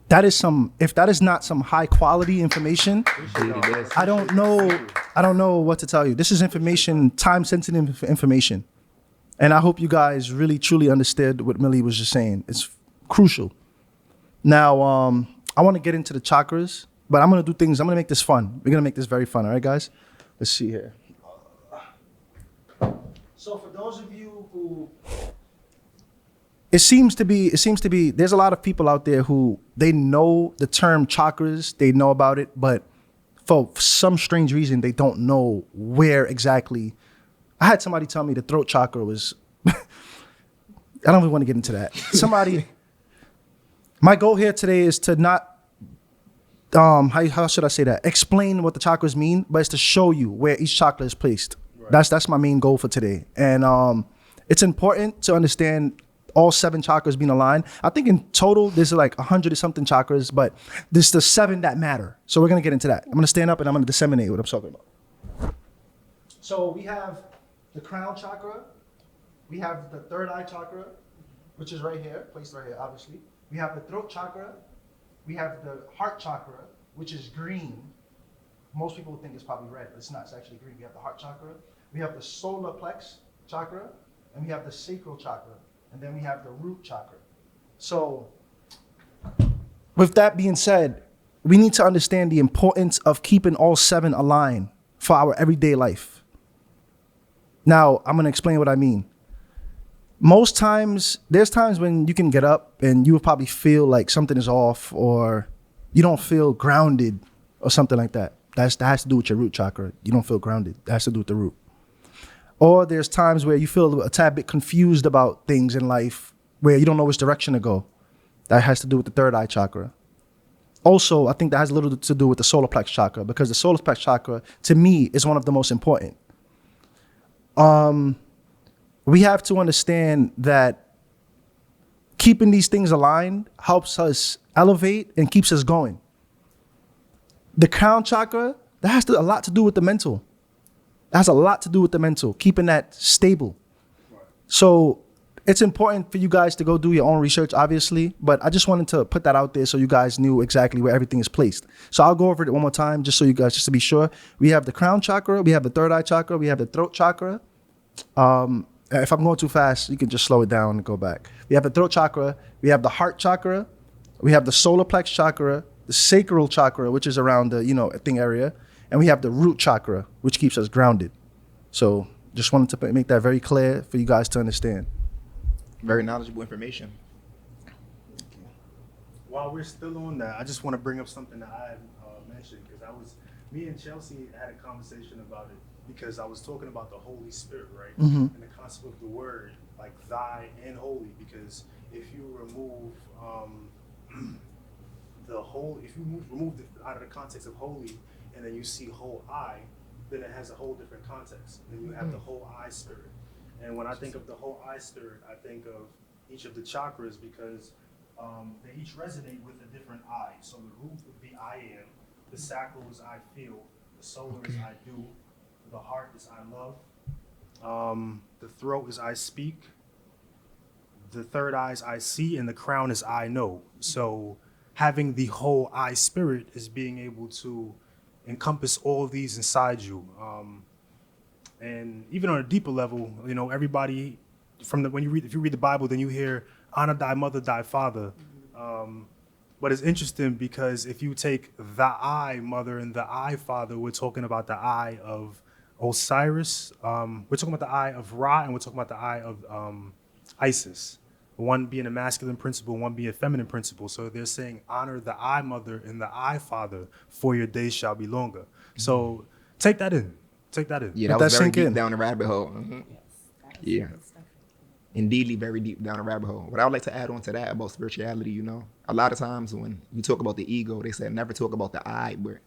that is if that is not some high quality information, Indeed it is. I don't know what to tell you. This is information, time sensitive information. And I hope you guys really truly understood what Millie was just saying. It's crucial. Now, I want to get into the chakras, but I'm going to make this fun. We're going to make this very fun. All right, guys? Let's see here. So for those of you who, it seems to be, there's a lot of people out there who, they know the term chakras, they know about it, but for some strange reason, they don't know where exactly. I had somebody tell me the throat chakra was, I don't even want to get into that. My goal here today is to not, how should I say that? Explain what the chakras mean, but it's to show you where each chakra is placed. Right. That's my main goal for today. And it's important to understand all 7 chakras being aligned. I think in total, there's like 100 or something chakras, but there's the 7 that matter. So we're going to get into that. I'm going to stand up and I'm going to disseminate what I'm talking about. So we have the crown chakra. We have the third eye chakra, which is right here, placed right here, obviously. We have the throat chakra. We have the heart chakra, which is green. Most people think it's probably red, but it's not. It's actually green. We have the heart chakra. We have the solar plex chakra, and we have the sacral chakra, and then we have the root chakra. So, with that being said, we need to understand the importance of keeping all 7 aligned for our everyday life. Now, I'm going to explain what I mean. Most times, there's times when you can get up and you will probably feel like something is off, or you don't feel grounded or something like that. That has to do with your root chakra. You don't feel grounded. That has to do with the root. Or there's times where you feel a tad bit confused about things in life, where you don't know which direction to go. That has to do with the third eye chakra. Also, I think that has a little to do with the solar plex chakra, because the solar plex chakra, to me, is one of the most important. We have to understand that keeping these things aligned helps us elevate and keeps us going. The crown chakra, that has a lot to do with the mental. That has a lot to do with the mental, keeping that stable. So it's important for you guys to go do your own research, obviously, but I just wanted to put that out there so you guys knew exactly where everything is placed. So I'll go over it one more time, just so you guys, just to be sure. We have the crown chakra, we have the third eye chakra, we have the throat chakra. If I'm going too fast, you can just slow it down and go back. We have the throat chakra, we have the heart chakra, we have the solar plex chakra, the sacral chakra, which is around the, thing area, and we have the root chakra, which keeps us grounded. So just wanted to make that very clear for you guys to understand. Very knowledgeable information. While we're still on that, I just want to bring up something that I mentioned, because me and Chelsea had a conversation about it, because I was talking about the Holy Spirit, right? And the concept of the word, like thy and holy, because if you remove remove it out of the context of holy, and then you see whole I, then it has a whole different context. Then you have the whole I spirit. And when I think of the whole I spirit, I think of each of the chakras, because they each resonate with a different I. So the root would be I am, the sacral is I feel, the solar is I do, the heart is I love, the throat is I speak, the third eye is I see, and the crown is I know. So having the whole I spirit is being able to encompass all of these inside you. And even on a deeper level, everybody if you read the Bible, then you hear honor thy mother, thy father. But it's interesting because if you take the I mother and the I father, we're talking about the I of Osiris. We're talking about the I of Ra, and we're talking about the I of Isis. One being a masculine principle, one being a feminine principle. So they're saying honor the I mother and the I father, for your days shall be longer. So take that in. Take that in. Yeah, Let that was that very sink deep in. down the rabbit hole. Mhm. Yes, that was Yeah. good stuff. Indeedly very deep down the rabbit hole. What I would like to add on to that about spirituality, you know, a lot of times when you talk about the ego, they say never talk about the I, but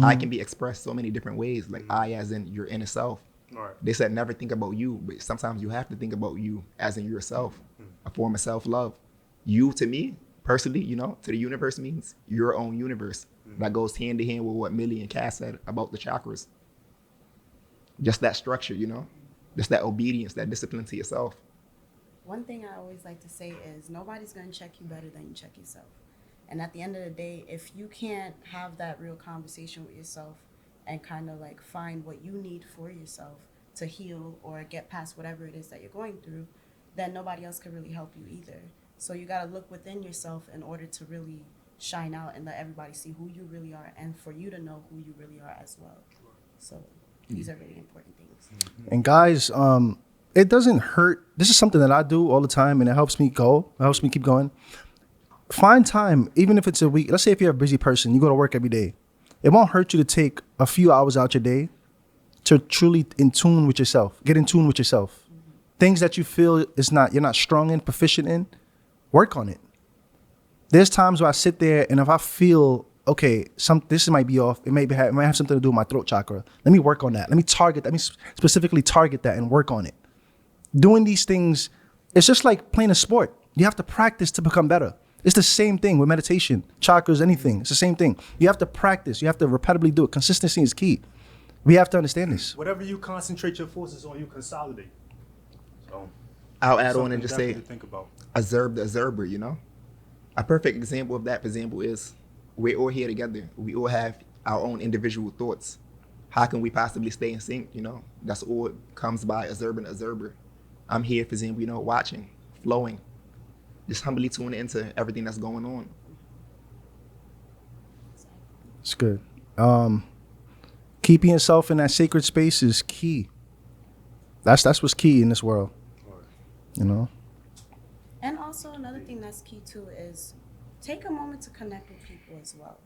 I can be expressed so many different ways, like I as in your inner self. Right. They said never think about you, but sometimes you have to think about you as in yourself, a form of self-love. You, to me, personally, you know, to the universe means your own universe. That goes hand in hand with what Millie and Cass said about the chakras. Just that structure, you know, just that obedience, that discipline to yourself. One thing I always like to say is nobody's going to check you better than you check yourself. And at the end of the day, if you can't have that real conversation with yourself and kind of like find what you need for yourself to heal or get past whatever it is that you're going through, then nobody else can really help you either. So you got to look within yourself in order to really shine out and let everybody see who you really are, and for you to know who you really are as well. So these are really important things. And guys, it doesn't hurt. This is something that I do all the time, and it helps me go. It helps me keep going. Find time, even if it's a week. Let's say if you're a busy person, you go to work every day. It won't hurt you to take a few hours out your day to truly in tune with yourself. Get in tune with yourself. Things that you feel you're not strong in, proficient in, work on it. There's times where I sit there, and if I feel okay, this might be off. It might have something to do with my throat chakra. Let me work on that. Let me target that. Let me specifically target that and work on it. Doing these things, it's just like playing a sport. You have to practice to become better. It's the same thing with meditation, chakras, anything. It's the same thing. You have to practice. You have to repetitively do it. Consistency is key. We have to understand this. Whatever you concentrate your forces on, you consolidate. So I'll add on and just say, to think about. observe the observer, you know? A perfect example of that, for example, is we're all here together. We all have our own individual thoughts. How can we possibly stay in sync, you know? That's all it comes by observing the observer. I'm here, for example, you know, watching, flowing, just humbly tuning into everything that's going on. It's good. Keeping yourself in that sacred space is key. That's what's key in this world. You know? And also another thing that's key too is take a moment to connect with people as well,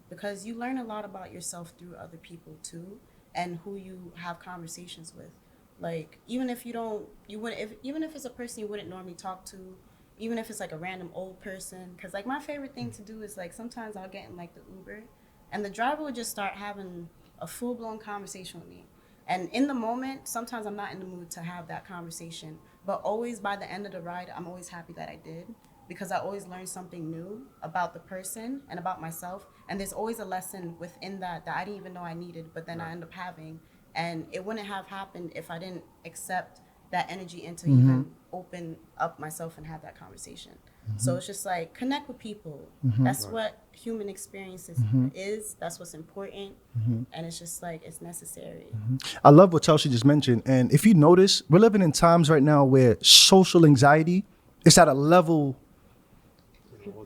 because you learn a lot about yourself through other people too, and who you have conversations with. Like even if even if it's a person you wouldn't normally talk to, even if it's like a random old person, because like my favorite thing to do is like sometimes I'll get in like the Uber, and the driver would just start having a full-blown conversation with me. And in the moment, sometimes I'm not in the mood to have that conversation, but always by the end of the ride, I'm always happy that I did, because I always learn something new about the person and about myself. And there's always a lesson within that I didn't even know I needed, but then I end up having. And it wouldn't have happened if I didn't accept that energy and to even open up myself and have that conversation. So it's just like connect with people. That's what human experiences is. That's what's important. And it's just like it's necessary. I love what Chelsea just mentioned. And if you notice, we're living in times right now where social anxiety is at a level,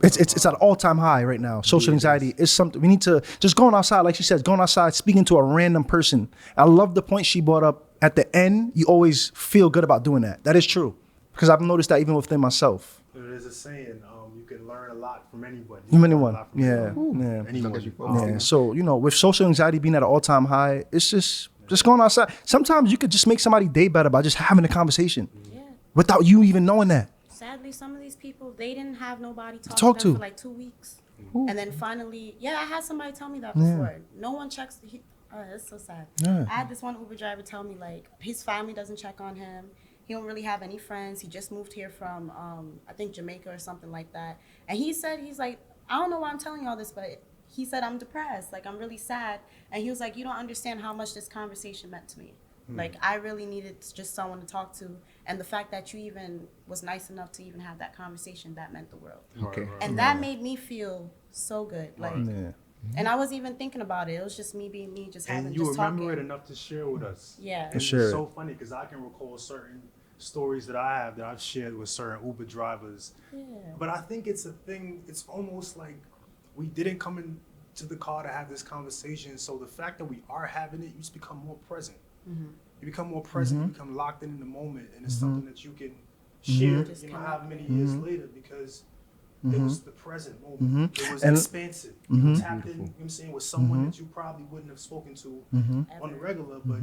it's at an all-time high right now. Social anxiety is something we need to just going outside, like she says, going outside, speaking to a random person. I love the point she brought up at the end. You always feel good about doing that. That is true, because I've noticed that even within myself. There's a saying, you can learn a lot from anyone. From anyone, yeah. Yeah. So, you know, with social anxiety being at an all-time high, it's just going outside. Sometimes you could just make somebody's day better by just having a conversation without you even knowing that. Sadly, some of these people, they didn't have nobody Talk talk to to. them for like 2 weeks. And then finally, I had somebody tell me that before. No one checks. That's so sad. Yeah. I had this one Uber driver tell me like his family doesn't check on him. He don't really have any friends. He just moved here from, I think Jamaica or something like that. And he said, he's like, I don't know why I'm telling you all this, but he said, I'm depressed. Like, I'm really sad. And he was like, you don't understand how much this conversation meant to me. Like, I really needed just someone to talk to. And the fact that you even was nice enough to even have that conversation, that meant the world. Okay. And that made me feel so good. Like, and I wasn't even thinking about it. It was just me being me, just having And you just remember talking. it enough to share with us. Yeah. And Share it's it. so funny because I can recall certain stories that I have that I've shared with certain Uber drivers. Yeah. But I think it's a thing, it's almost like we didn't come into the car to have this conversation. So the fact that we are having it, you just become more present. You become more present, you become locked in the moment, and it's something that you can share, however many years later, because it was the present moment. It was expansive. You tapped in, you know what I'm saying, with someone that you probably wouldn't have spoken to on the regular, but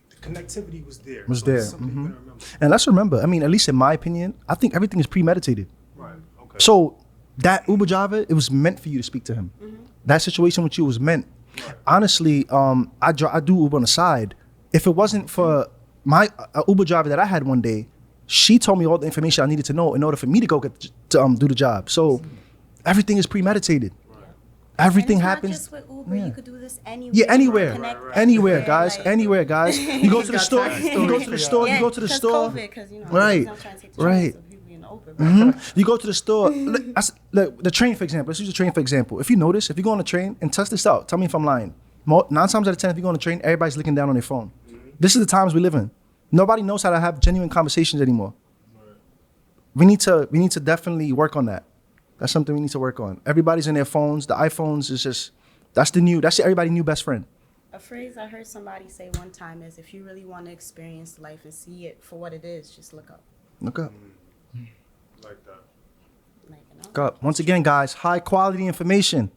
the connectivity was there. Was So there. it's something you're gonna remember. And let's remember, I mean, at least in my opinion, I think everything is premeditated. Right. Okay. So that Uber driver, it was meant for you to speak to him. That situation with you was meant. Right. Honestly, I do Uber on the side. If it wasn't for my Uber driver that I had one day, she told me all the information I needed to know in order for me to go get to do the job. So everything is premeditated. Everything and it's happens. Not just with Uber, you could do this anywhere. Yeah, anywhere, Connect anywhere, everywhere, guys, like- anywhere, guys. You go to the got store. tax You go to the store. You go to the because store. COVID, because you know, Right, I'm trying to take the right. chance of people being Uber. But You go to the store. Look, the train, for example. Let's use the train for example. If you notice, if you go on a train and test this out, tell me if I'm lying. 9 times out of 10, if you go on a train, everybody's looking down on their phone. This is the times we live in. Nobody knows how to have genuine conversations anymore. We need to definitely work on that. That's something we need to work on. Everybody's in their phones. The iPhones is just that's everybody's new best friend. a phrase I heard somebody say one time is, if you really want to experience life and see it for what it is, just look up. Look up. Like that. Like, you know? Look up. Once again, guys, high quality information.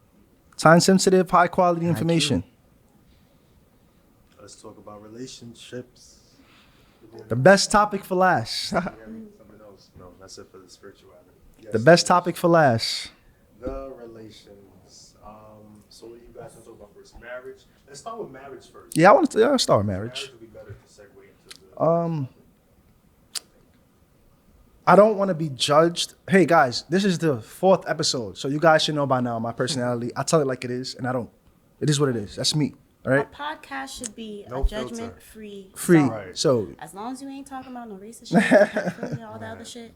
Time sensitive, high quality information. Let's talk about relationships. The best topic for last. Something else. No, that's it for the spirituality. Yes. The best topic for last. The relations. So what do you guys want to talk about first? Marriage. Let's start with marriage first. Yeah, I'll start with marriage. Marriage would be better to segue into the. I don't want to be judged. Hey guys, this is the 4th episode, so you guys should know by now my personality. I tell it like it is, and I don't. It is what it is. That's me. All right. A podcast should be No a filter. judgment-free Free. zone. Right. So, As long as you ain't talking about no racist shit, pedophilia, all that other shit.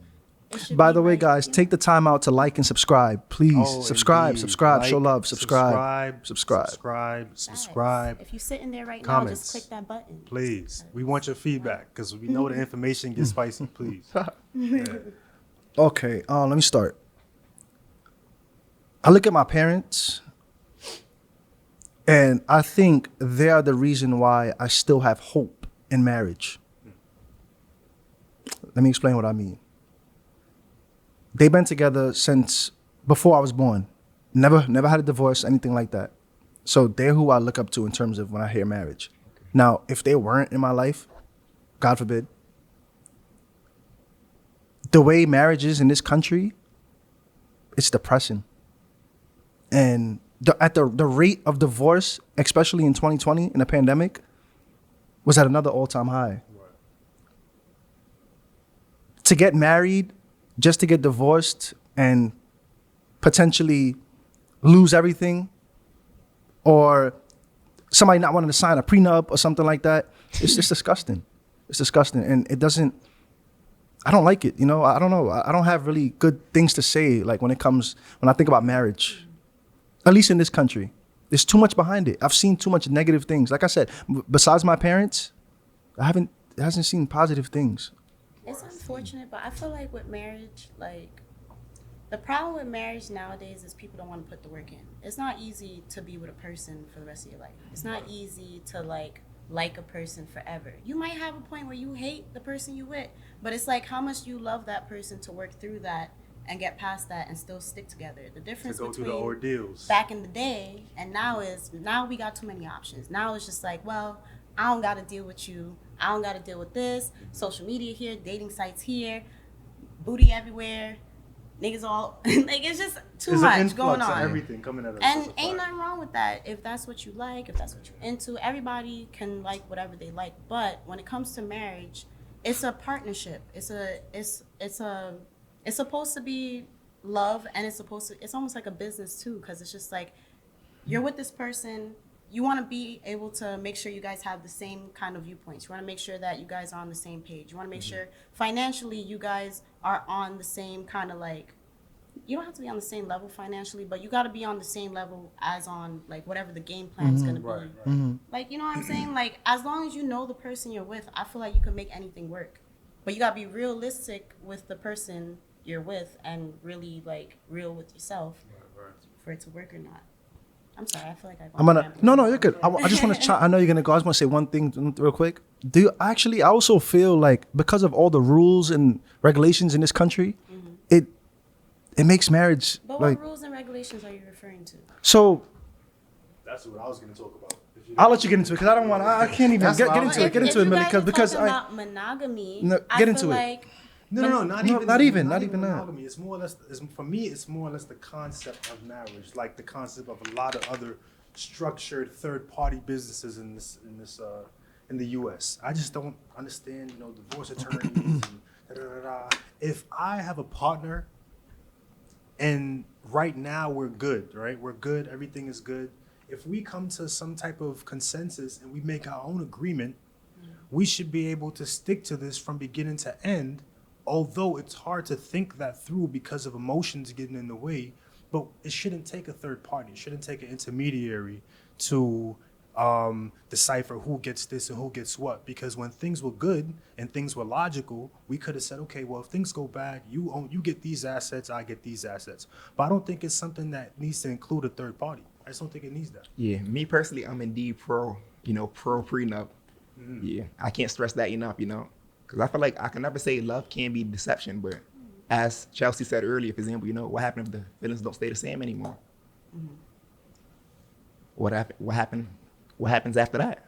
It should by be the way, like, guys, you take the time out to like and subscribe, please. Oh, subscribe, indeed. subscribe, show Like, love, subscribe. subscribe, Facts. subscribe. If you're sitting there right now, Comments. just click that button. Please, we want your feedback because we know the information gets spicy. Please. Okay, let me start. I look at my parents, and I think they are the reason why I still have hope in marriage. Let me explain what I mean. They've been together since before I was born. Never had a divorce, anything like that. So they're who I look up to in terms of when I hear marriage. Now, if they weren't in my life, God forbid, the way marriage is in this country, it's depressing. And at the rate of divorce, especially in 2020 in the pandemic, was at another all-time high. To get married, just to get divorced and potentially lose everything, or somebody not wanting to sign a prenup or something like that, it's just disgusting. It's disgusting, and it doesn't. I don't like it. You know, I don't know. I don't have really good things to say. Like when I think about marriage, at least in this country, there's too much behind it. I've seen too much negative things. Like I said, besides my parents, it hasn't seen positive things. It's unfortunate, but I feel like with marriage, like, the problem with marriage nowadays is people don't want to put the work in. It's not easy to be with a person for the rest of your life. It's not easy to like a person forever. You might have a point where you hate the person you with, but it's like how much you love that person to work through that and get past that and still stick together. The difference To go through between the ordeals. back in the day and now we got too many options. Now it's just like, well, I don't got to deal with you. I don't got to deal with this. Social media here, dating sites here, booty everywhere, niggas all like it's just too There's an much influx going of on. everything coming at us. And as a ain't fact. nothing wrong with that. If that's what you like, if that's what you're into, everybody can like whatever they like. But when it comes to marriage, it's a partnership. It's supposed to be love, and it's almost like a business too, because it's just like you're with this person. You want to be able to make sure you guys have the same kind of viewpoints. You want to make sure that you guys are on the same page. You want to make sure financially you guys are on the same kind of like, you don't have to be on the same level financially, but you got to be on the same level as on like whatever the game plan is going to Right, be. right. Like, you know what I'm saying? Like, as long as you know the person you're with, I feel like you can make anything work. But you gotta be realistic with the person you're with and really like real with yourself for it to work or not. I'm sorry, I feel like I'm gonna. No, you're good. I just want to try. I know you're gonna go. I just want to say one thing real quick. Do you actually? I also feel like because of all the rules and regulations in this country, it makes marriage But like. what rules and regulations are you referring to? So That's what I was going to talk about. I'll let you get into it because I don't want. I can't even get into it. Get into it, Millie, because talking I. about monogamy, No, I get feel into it. like No, not even not even that. monogamy. It's more or less, for me, it's more or less the concept of marriage, like the concept of a lot of other structured third-party businesses in the U.S. I just don't understand, divorce attorneys and da-da-da-da. If I have a partner and right now we're good, right? We're good, everything is good. If we come to some type of consensus and we make our own agreement, we should be able to stick to this from beginning to end, although it's hard to think that through because of emotions getting in the way. But it shouldn't take a third party. It shouldn't take an intermediary to decipher who gets this and who gets what. Because when things were good and things were logical, we could have said, okay, well, if things go bad, you get these assets, I get these assets. But I don't think it's something that needs to include a third party. I just don't think it needs that. Yeah, me personally, I'm indeed pro prenup. Yeah, I can't stress that enough, because I feel like I can never say love can be deception, but as Chelsea said earlier, for example, what happened if the feelings don't stay the same anymore? What happens after that?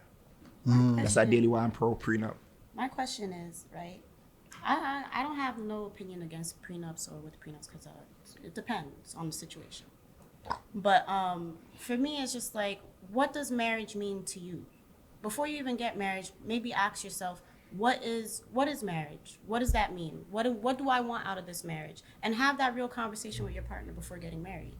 That's ideally why I'm pro prenup. My question is, right? I don't have no opinion against prenups or with prenups because it depends on the situation. But for me, it's just like, what does marriage mean to you? Before you even get married, maybe ask yourself, what is marriage? What does that mean? What do I want out of this marriage? And have that real conversation with your partner before getting married.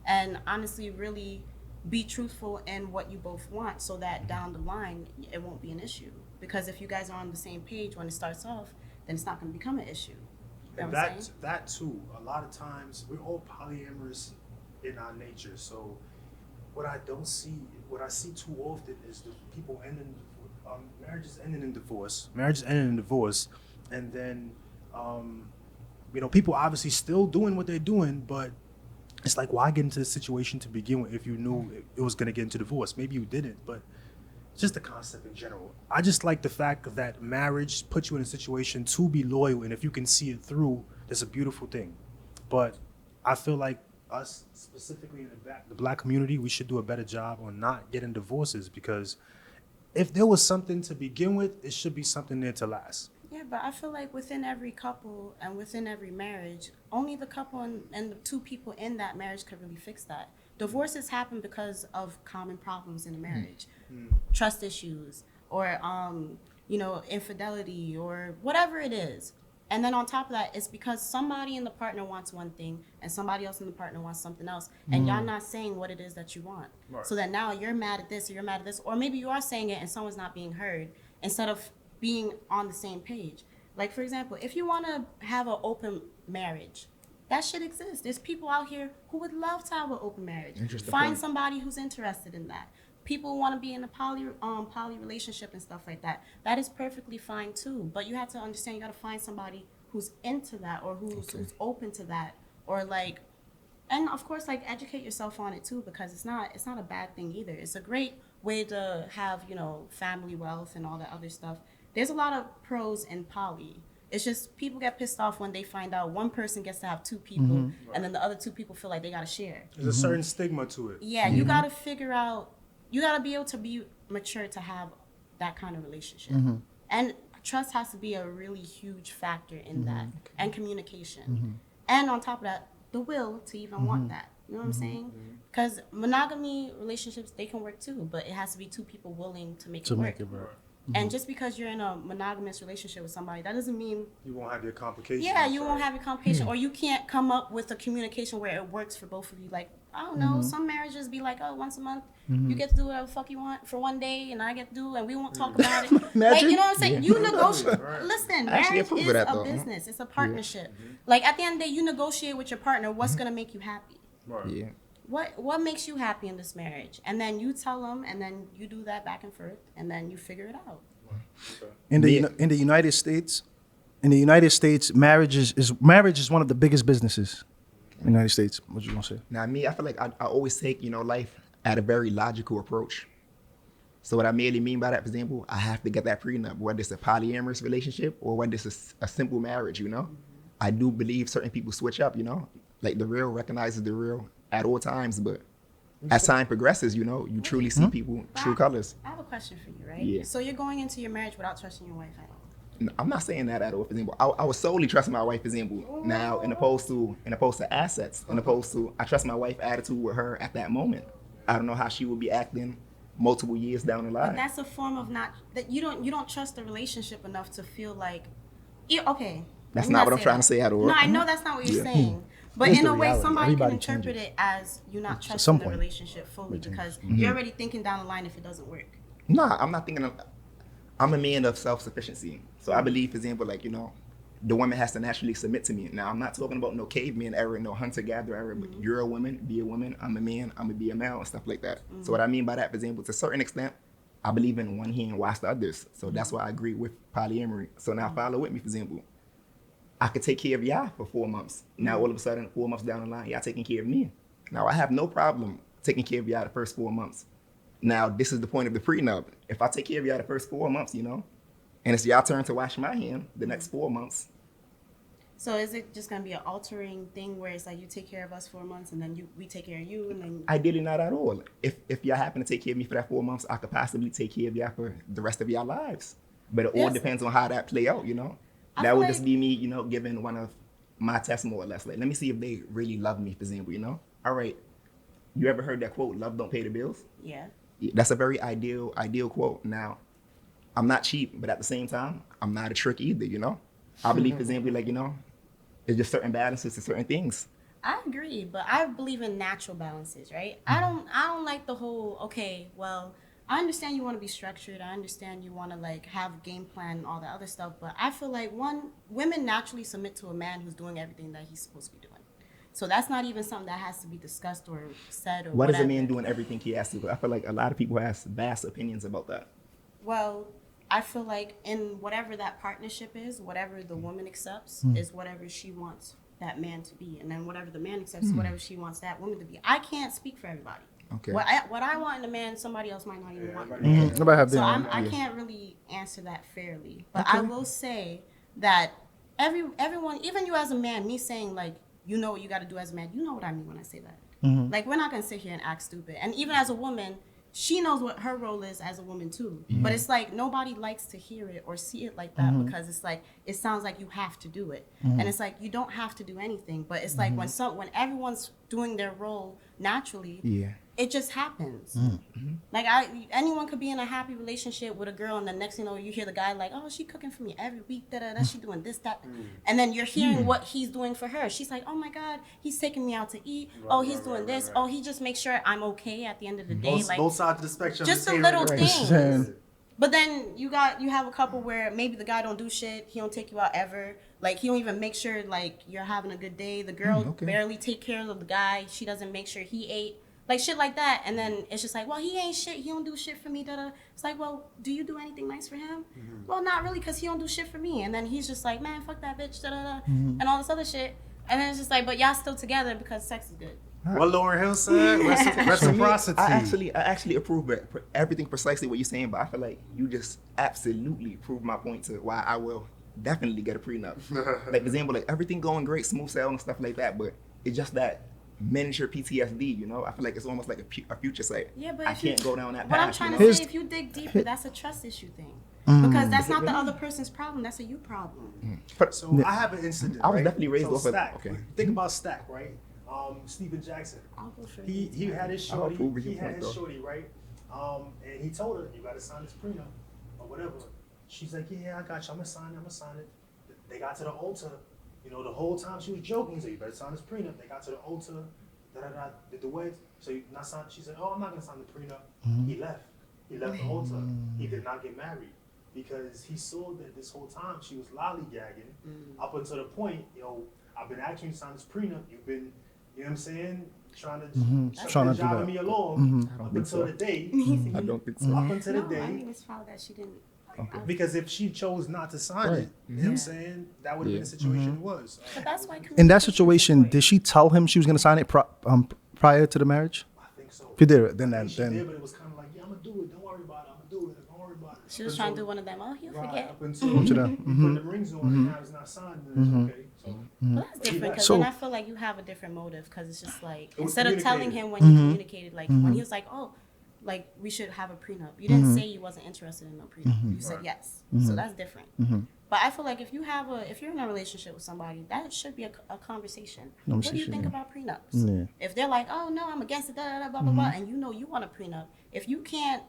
And honestly, really be truthful in what you both want so that down the line, it won't be an issue. Because if you guys are on the same page when it starts off, then it's not going to become an issue. You know And what I'm saying? that too, a lot of times we're all polyamorous in our nature. So what I see too often is the people ending marriages ending in divorce. And then people obviously still doing what they're doing, but it's like, why get into this situation to begin with if you knew it was gonna get into divorce? Maybe you didn't, but just the concept in general. I just like the fact that marriage puts you in a situation to be loyal, and if you can see it through, that's a beautiful thing. But I feel like us, specifically in the black community, we should do a better job on not getting divorces, because if there was something to begin with, it should be something there to last. Yeah, but I feel like within every couple and within every marriage, only the couple and the two people in that marriage could really fix that. Divorces happen because of common problems in a marriage, trust issues, or infidelity, or whatever it is. And then on top of that, it's because somebody in the partner wants one thing and somebody else in the partner wants something else, and y'all not saying what it is that you want. Right. So that now you're mad at this or you're mad at this, or maybe you are saying it and someone's not being heard instead of being on the same page. Like, for example, if you want to have an open marriage, that shit exists. There's people out here who would love to have an open marriage. Find somebody who's interested in that. People want to be in a poly relationship and stuff like that. That is perfectly fine too. But you have to understand, you got to find somebody who's into that, or who's open to that, or like, and of course, like, educate yourself on it too, because it's not a bad thing either. It's a great way to have, family wealth and all that other stuff. There's a lot of pros in poly. It's just people get pissed off when they find out one person gets to have two people, and then the other two people feel like they got to share. There's a certain stigma to it. Yeah, you got to figure out, you got to be able to be mature to have that kind of relationship. And trust has to be a really huge factor in that, and communication. And on top of that, the will to even want that. You know what I'm saying? Because monogamy relationships, they can work too, but it has to be two people willing to make it work. And just because you're in a monogamous relationship with somebody, that doesn't mean you won't have your complications. Yeah, you won't have your complication, or you can't come up with a communication where it works for both of you. Like, I don't know, some marriages be like, oh, once a month, you get to do whatever the fuck you want for one day, and I get to do, and we won't talk about it. Like, you know what I'm saying? You negotiate. Listen, marriage is a business. It's a partnership. Like, at the end of the day, you negotiate with your partner what's gonna make you happy. Right. Yeah. What makes you happy in this marriage? And then you tell them, and then you do that back and forth, and then you figure it out. In the United States, in the United States, marriage is one of the biggest businesses in the United States. What you gonna say? Now, me, I feel like I always take, life at a very logical approach. So what I merely mean by that, for example, I have to get that prenup, whether it's a polyamorous relationship or whether it's a simple marriage, I do believe certain people switch up, like the real recognizes the real at all times, but as time progresses, you truly see people true colors. I have a question for you, right? Yeah. So you're going into your marriage without trusting your wife at all? I'm not saying that at all. For example, I was solely trusting my wife. For example, now in opposed to assets, in opposed to I trust my wife's attitude with her at that moment. I don't know how she would be acting multiple years down the line. But that's a form of not that you don't trust the relationship enough to feel like, okay. That's not what I'm trying to say at all. No, I know that's not what you're saying. But It's in the a way, reality. somebody can Everybody interpret changes. it as you not some trusting the point, relationship fully it because changes. you're already thinking down the line if it doesn't work. Nah, I'm not thinking. I'm a man of self-sufficiency. So I believe, for example, like, the woman has to naturally submit to me. Now, I'm not talking about no caveman era, no hunter-gatherer era, but you're a woman, be a woman, I'm a man, I'm going to be a male, and stuff like that. So what I mean by that, for example, to a certain extent, I believe in one hand watch the others. So that's why I agree with polyamory. So now follow with me, for example. I could take care of y'all for 4 months. Now, all of a sudden, 4 months down the line, y'all taking care of me. Now, I have no problem taking care of y'all the first 4 months. Now, this is the point of the prenup. If I take care of y'all the first 4 months, and it's y'all turn to wash my hand the next 4 months. So is it just gonna be an altering thing where it's like you take care of us 4 months and then we take care of you and then Ideally, not at all. If y'all happen to take care of me for that 4 months, I could possibly take care of y'all for the rest of y'all lives. But it all Yes. depends on how that play out, I That feel would just like- be me, giving one of my tests more or less. Like, let me see if they really love me, for example, All right. You ever heard that quote, love don't pay the bills? yeah. That's a very ideal quote. Now, I'm not cheap, but at the same time, I'm not a trick either, I believe, for example, like, it's just certain balances to certain things. I agree, but I believe in natural balances, right? I don't like the whole, okay, well, I understand you want to be structured. I understand you want to like have a game plan and all that other stuff, but I feel like women naturally submit to a man who's doing everything that he's supposed to be doing. So that's not even something that has to be discussed or said or What whatever. is a man doing everything he has to do? I feel like a lot of people have vast opinions about that. Well, I feel like in whatever that partnership is, whatever the woman accepts is whatever she wants that man to be. And then whatever the man accepts is whatever she wants that woman to be. I can't speak for everybody. Okay. What I want in a man, somebody else might not even want in a Mm-hmm. man. Nobody have So their own. I can't really answer that fairly. But I will say that everyone, even you as a man, me saying like, you know what you got to do as a man, you know what I mean when I say that. Mm-hmm. Like, we're not going to sit here and act stupid. And even as a woman, she knows what her role is as a woman too. But it's like nobody likes to hear it or see it like that because it's like it sounds like you have to do it. And it's like you don't have to do anything. But it's like when everyone's doing their role naturally, Yeah. it just happens. Like anyone could be in a happy relationship with a girl, and the next thing you know, you hear the guy like, "Oh, she cooking for me every week. Da da da. She doing this, that," and then you're hearing what he's doing for her. She's like, "Oh my God, he's taking me out to eat. Oh, he's doing this. Oh, he just makes sure I'm okay at the end of the day." Like Both sides of the spectrum. just is the hearing little it. things. But then you have a couple where maybe the guy don't do shit. He don't take you out ever. Like he don't even make sure like you're having a good day. The girl okay. barely take care of the guy. She doesn't make sure he ate. Like shit like that. And then it's just like, well, he ain't shit. He don't do shit for me. Da-da. It's like, well, do you do anything nice for him? Well, not really, because he don't do shit for me. And then he's just like, man, fuck that bitch. Da-da-da. And all this other shit. And then it's just like, but y'all still together because sex is good. What Lauren Hill said, reciprocity. I actually approve everything precisely what you're saying, but I feel like you just absolutely proved my point to why I will definitely get a prenup. Like, for example, like everything going great, smooth sailing and stuff like that, but it's just that miniature PTSD, I feel like it's almost like a future sight. Yeah, but I can't go down that what path. I'm trying you to know? say, if you dig deeper, that's a trust issue thing. Because that's not the other person's problem. That's a you problem. So I have an incident. I was right? definitely raised so off of- Stack. okay. Think about Stack, right? Stephen Jackson. I'll go for He it. had his I'll shorty. approve of He your had point, his though. shorty, right? And he told her, "You got to sign this prenup or whatever." She's like, "Yeah, I got you. I'm gonna sign it." They got to the altar. The whole time she was joking. He said, "You better sign this prenup." They got to the altar. Did the wedding. So you not sign. She said, "Oh, I'm not gonna sign the prenup." He left. He left the altar. He did not get married because he saw that this whole time she was lollygagging up until the point, I've been asking you to sign this prenup. You've been, you know what I'm saying, trying to Trying to do driving that. me along I don't up think until so. the day. I don't think so. Up until the No, I day. think it's foul that she didn't. Because if she chose not to sign it, you know what I'm saying, that would have been the situation it was. But that's why In that communication is situation, important. did she tell him she was going to sign it prior to the marriage? I think so. If you did, then I think she then did, but it was kind of like, yeah, I'm gonna do it. Don't worry about it. I'm gonna do it. Don't worry about it. She was trying to do one of them. Oh, he'll Right, forget. up until To that. you put the rings on and now it's not signed, then it's okay. So, Well, that's different because So- then I feel like you have a different motive because it's just like was instead of telling communicated. him when you communicated, like when he was like, oh, like we should have a prenup. You didn't say you wasn't interested in a prenup. You said yes. So that's different. But I feel like if you're in a relationship with somebody, that should be a conversation. What do you think about prenups? Yeah. If they're like, oh no, I'm against it, da, da, da, blah blah blah, and you know you want a prenup, if you can't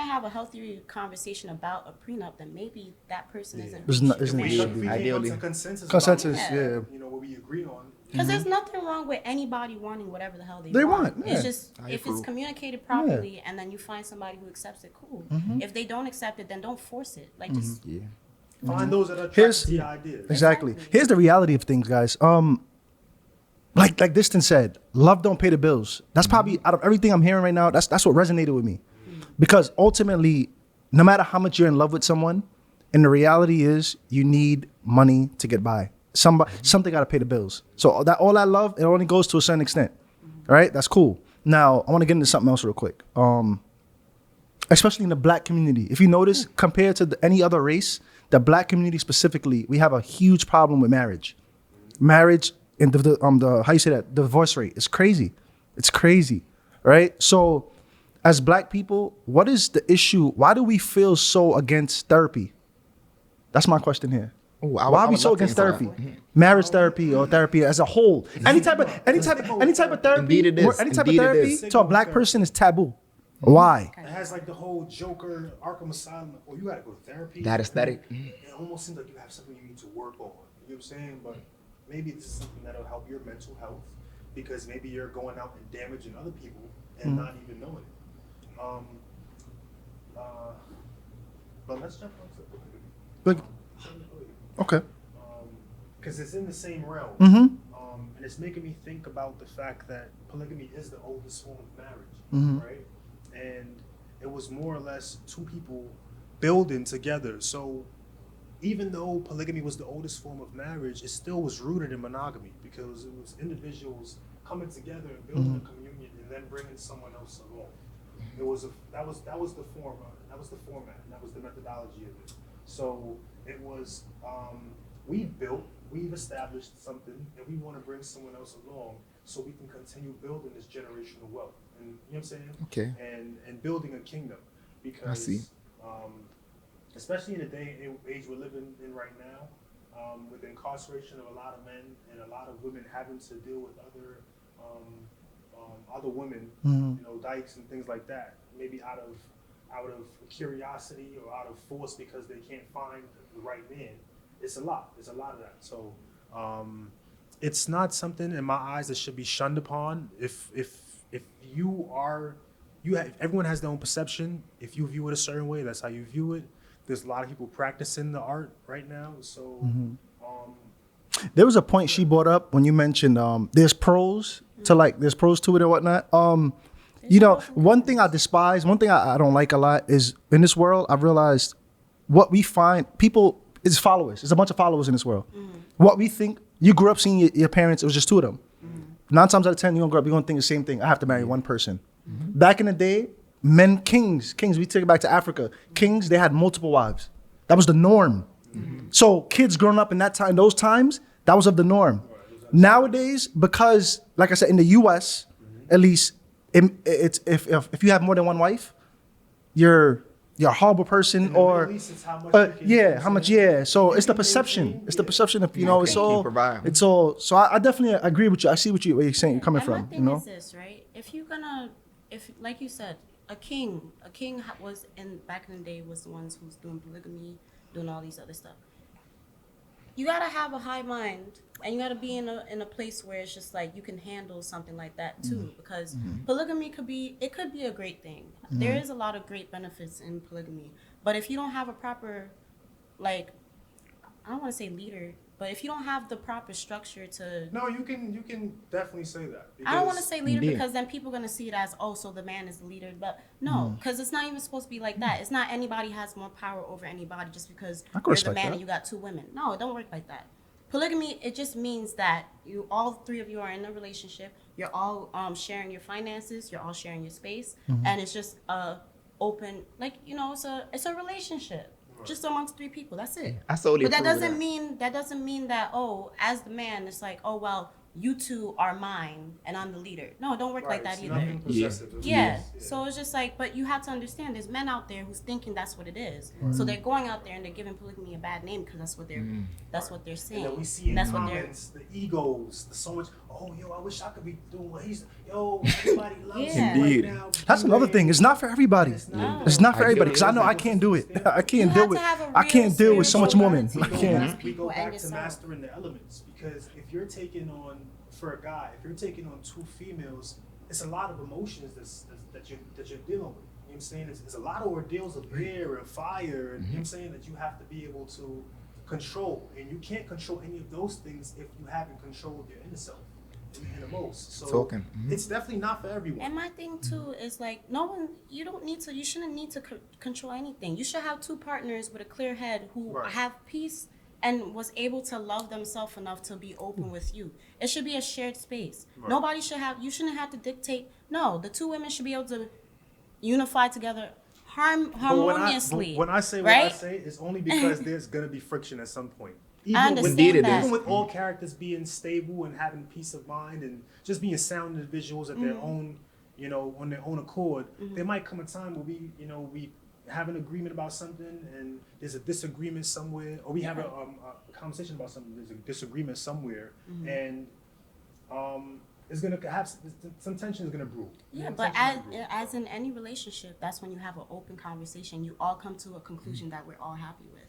have a healthy conversation about a prenup, then maybe that person isn't. It's not- if isn't we, it should if be. we came Ideally. to consensus, Consensus, about, yeah. you know, what we agree on. Because there's nothing wrong with anybody wanting whatever the hell they, They want, yeah. It's just I if it's approve. communicated properly and then you find somebody who accepts it, cool. If they don't accept it, then don't force it. Like just Yeah. Find those that are attracted Here's- to the idea. Exactly. Here's the reality of things, guys. Like Distant said, love don't pay the bills. That's probably out of everything I'm hearing right now. That's what resonated with me, because ultimately, no matter how much you're in love with someone, and the reality is you need money to get by. Something got to pay the bills. So all that love, it only goes to a certain extent. All right, that's cool. Now I want to get into something else real quick. Especially in the black community, if you notice, compared to any other race, the black community specifically, we have a huge problem with marriage. Marriage and the how you say that, divorce rate is crazy. It's crazy, right? So, as black people, what is the issue? Why do we feel so against therapy? That's my question here. Ooh, Why I are we would so love to against answer therapy? that. Marriage therapy or therapy as a whole. Any type of therapy. Indeed it is. Any type Indeed of it therapy is. to a black person is taboo. Why? It has like the whole Joker, Arkham Asylum. Or you gotta go to therapy. That aesthetic. It almost seems like you have something you need to work on. You know what I'm saying? But maybe this is something that'll help your mental health, because maybe you're going out and damaging other people and not even knowing it. But let's jump on to Like, okay. because it's in the same realm. Mm-hmm. And it's making me think about the fact that polygamy is the oldest form of marriage, Mhm. right? And it was more or less two people building together. So even though polygamy was the oldest form of marriage, it still was rooted in monogamy, because it was individuals coming together and building a communion and then bringing someone else along. It was that was the form, that was the format, and that was the methodology of it. So it was we've established something, and we want to bring someone else along so we can continue building this generational wealth. And you know what I'm saying? Okay. And building a kingdom, because I see. Especially in the day and age we're living in right now, with the incarceration of a lot of men and a lot of women having to deal with other women, you know, dykes and things like that, maybe out of curiosity or out of force because they can't find the right man. It's a lot of that. So it's not something in my eyes that should be shunned upon. If everyone has their own perception. If you view it a certain way, that's how you view it. There's a lot of people practicing the art right now. So There was a point she brought up when you mentioned there's pros to it and whatnot. You know, one thing I despise, one thing I don't like a lot is in this world, I've realized what we find, people is followers. There's a bunch of followers in this world. What we think, you grew up seeing your parents, it was just two of them. 9 times out of 10, you're gonna grow up, you're gonna think the same thing. I have to marry one person. Back in the day, men, kings, we take it back to Africa. Kings, they had multiple wives. That was the norm. So kids growing up in those times, that was of the norm. Nowadays, because like I said, in the US, at least, it's if you have more than one wife, you're a horrible person, in the or Middle East, it's how much you can- yeah, how much, yeah. So it's the perception. It's the perception of, you know, it's all. provide. It's all. So I definitely agree with you. I see what you're saying. You're coming And my from. thing You know. is this, right? If like you said, a king was back in the day was the ones who's doing polygamy, doing all these other stuff. You gotta have a high mind, and you gotta be in a place where it's just like you can handle something like that too, because polygamy could be a great thing. There is a lot of great benefits in polygamy, but if you don't have a proper, like, I don't want to say leader, But if you don't have the proper structure to... No, you can definitely say that. I don't want to say leader Indeed. because then people are going to see it as, oh, so the man is the leader. But no, because it's not even supposed to be like that. It's not anybody has more power over anybody just because I can you're the respect man that. and you got 2 women. No, it don't work like that. Polygamy, it just means that you all 3 of you are in a relationship. You're all sharing your finances. You're all sharing your space. And it's just open, like, you know, it's a relationship. Just amongst 3 people. That's it. I solely But that approve of doesn't mean that, oh, as the man, it's like, oh, well, you 2 are mine and I'm the leader. No, it don't work like that it's either. nothing possessive. It's Yeah. just- So it's just like, but you have to understand there's men out there who's thinking that's what it is. So they're going out there and they're giving polygamy a bad name because that's what they're saying. And then we see in that's what comments the egos, the so much. Oh, yo, I wish I could be doing what he's. Yo, everybody loves Yeah. him Indeed. right now. That's another thing. It's not for everybody. It's not. It's not for I everybody get because I know I can't do it. I can't deal with. I can't deal with so much woman. I can't. We go People and back to yourself. mastering the elements because if you're taking on for a guy, if you're taking on 2 females, it's a lot of emotions that you're dealing with. You know what I'm saying? It's a lot of ordeals of air and fire, and you know what I'm saying, that you have to be able to control, and you can't control any of those things if you haven't controlled your inner self in the most. So Talking. it's definitely not for everyone. And my thing too is like, you shouldn't need to control anything. You should have 2 partners with a clear head who Right. have peace and was able to love themselves enough to be open with you. It should be a shared space. Right. You shouldn't have to dictate. No, the 2 women should be able to unify together harmoniously. When I say what I say, it's only because there's gonna be friction at some point. I understand that. Even with all characters being stable and having peace of mind and just being sound individuals at their own, you know, on their own accord, there might come a time where we have an agreement about something and there's a disagreement somewhere, or we have a conversation about something, there's a disagreement somewhere, and it's gonna have some tension is gonna brew. Yeah, but as in any relationship, that's when you have an open conversation. You all come to a conclusion that we're all happy with.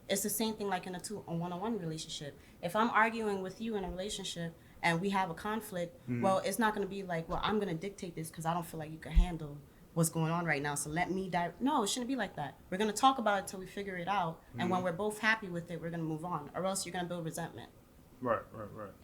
It's the same thing like in a one-on-one relationship. If I'm arguing with you in a relationship and we have a conflict, well, it's not going to be like, well, I'm going to dictate this because I don't feel like you can handle what's going on right now. So let me No, it shouldn't be like that. We're going to talk about it until we figure it out. And when we're both happy with it, we're going to move on. Or else you're going to build resentment. Right.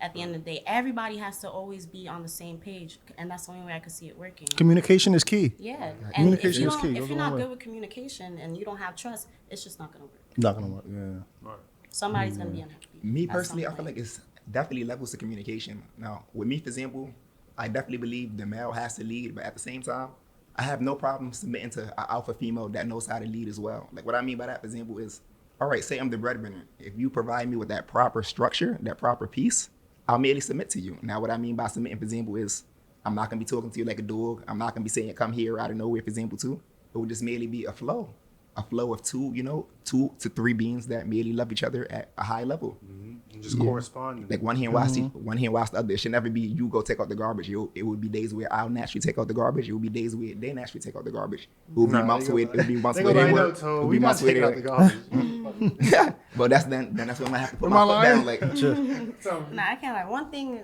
At the end of the day, everybody has to always be on the same page. And that's the only way I could see it working. Communication is key. Yeah. And Communication is key. if Goes a you're long not way. good with communication and you don't have trust, it's just not going to work. Not gonna work. Yeah. Somebody's going to be unhappy. Me at personally, some I feel point. like it's definitely levels to communication. Now, with me, for example, I definitely believe the male has to lead, but at the same time, I have no problem submitting to an alpha female that knows how to lead as well. Like what I mean by that, for example, is, all right, say I'm the breadwinner. If you provide me with that proper structure, that proper piece, I'll merely submit to you. Now, what I mean by submitting, for example, is I'm not gonna be talking to you like a dog. I'm not gonna be saying come here out of nowhere, for example, too. It would just merely be a flow of 2 to 3 beings that merely love each other at a high level. And just corresponding. Like one hand wash the other. It should never be you go take out the garbage. It would be days where I'll naturally take out the garbage. It would be days where they naturally take out the garbage. It would be months where they work. It would be months where they work. But that's when I have to put my foot down. Like Nah, I can't. Like one thing,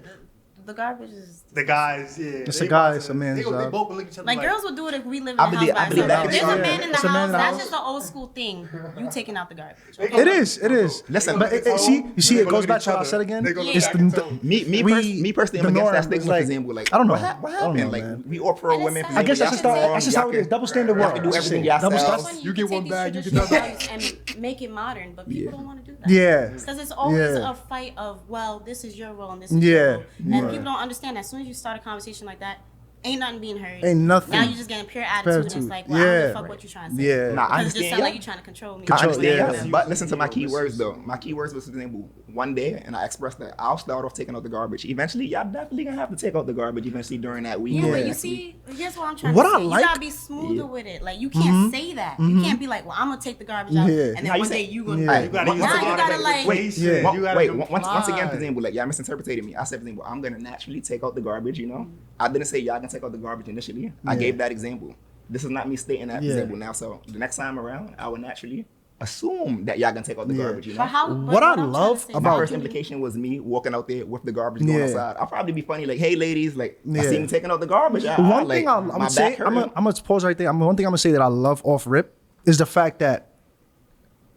the garbage is the guys, yeah. It's a guy, it's a man's They job. both believe each other. like girls would do it if we live in I the believe- house I believe by that ourselves. could If there's be- a man in the It's a man house, in the that's house. just an old school thing. You taking out the garbage. Okay? It is. listen, But you see, it goes back to what I said again. They gonna It's look at the, me personally, I'm the against that norm stigma. is For like, example, like I don't know. what I don't happened? know, Like man. we all pro And women. it's for sad. I guess that's example, just y'all how it can- is. Double standard y'all world. can do everything Double yourselves. standard. You get one bag, you get traditional another. values and make it modern, but people don't want to do that. Yeah. Because it's always Yeah. a fight of, well, this is your role and this is Yeah. your role. And Right. people don't understand that as soon as you start a conversation like that, ain't nothing being heard. Ain't nothing. Now you're just getting pure attitude, and it's like, well, I don't give a fuck what you're trying to say. Yeah. Nah, I Because it just understand. sounds like Yeah. you're trying to control me. I Control, understand, yeah. yeah. But listen to my key words though. My key words was, for example, one day, and I expressed that I'll start off taking out the garbage. Eventually, y'all definitely gonna have to take out the garbage eventually during that week. Yeah, Yeah. but you see, here's what I'm trying What to I say. like- You gotta be smoother with it. Like, you can't say that. You can't be like, well, I'm gonna take the garbage out, Yeah. and then Now you one say- day you gonna. Yeah. You gotta use Now a you lot gotta, of like- Wait, Yeah. You gotta wait. comply. Once again, for example, like y'all misinterpreted me. I said, for example, I'm gonna naturally take out the garbage. You know, I didn't say y'all can take out the garbage initially. I gave that example. This is not me stating that Yeah. example now. So the next time around, I would naturally assume that y'all can take out the Yeah. garbage. You know. But how, but What I I'm trying to love say is about- My how first can you- implication was me walking out there with the garbage going Yeah. outside. I'll probably be funny, like, "Hey, ladies, like, I Yeah. see you taking out the garbage." But one thing I'm my gonna say, back I'm hurting. gonna pause right there. One thing I'm gonna say that I love off rip is the fact that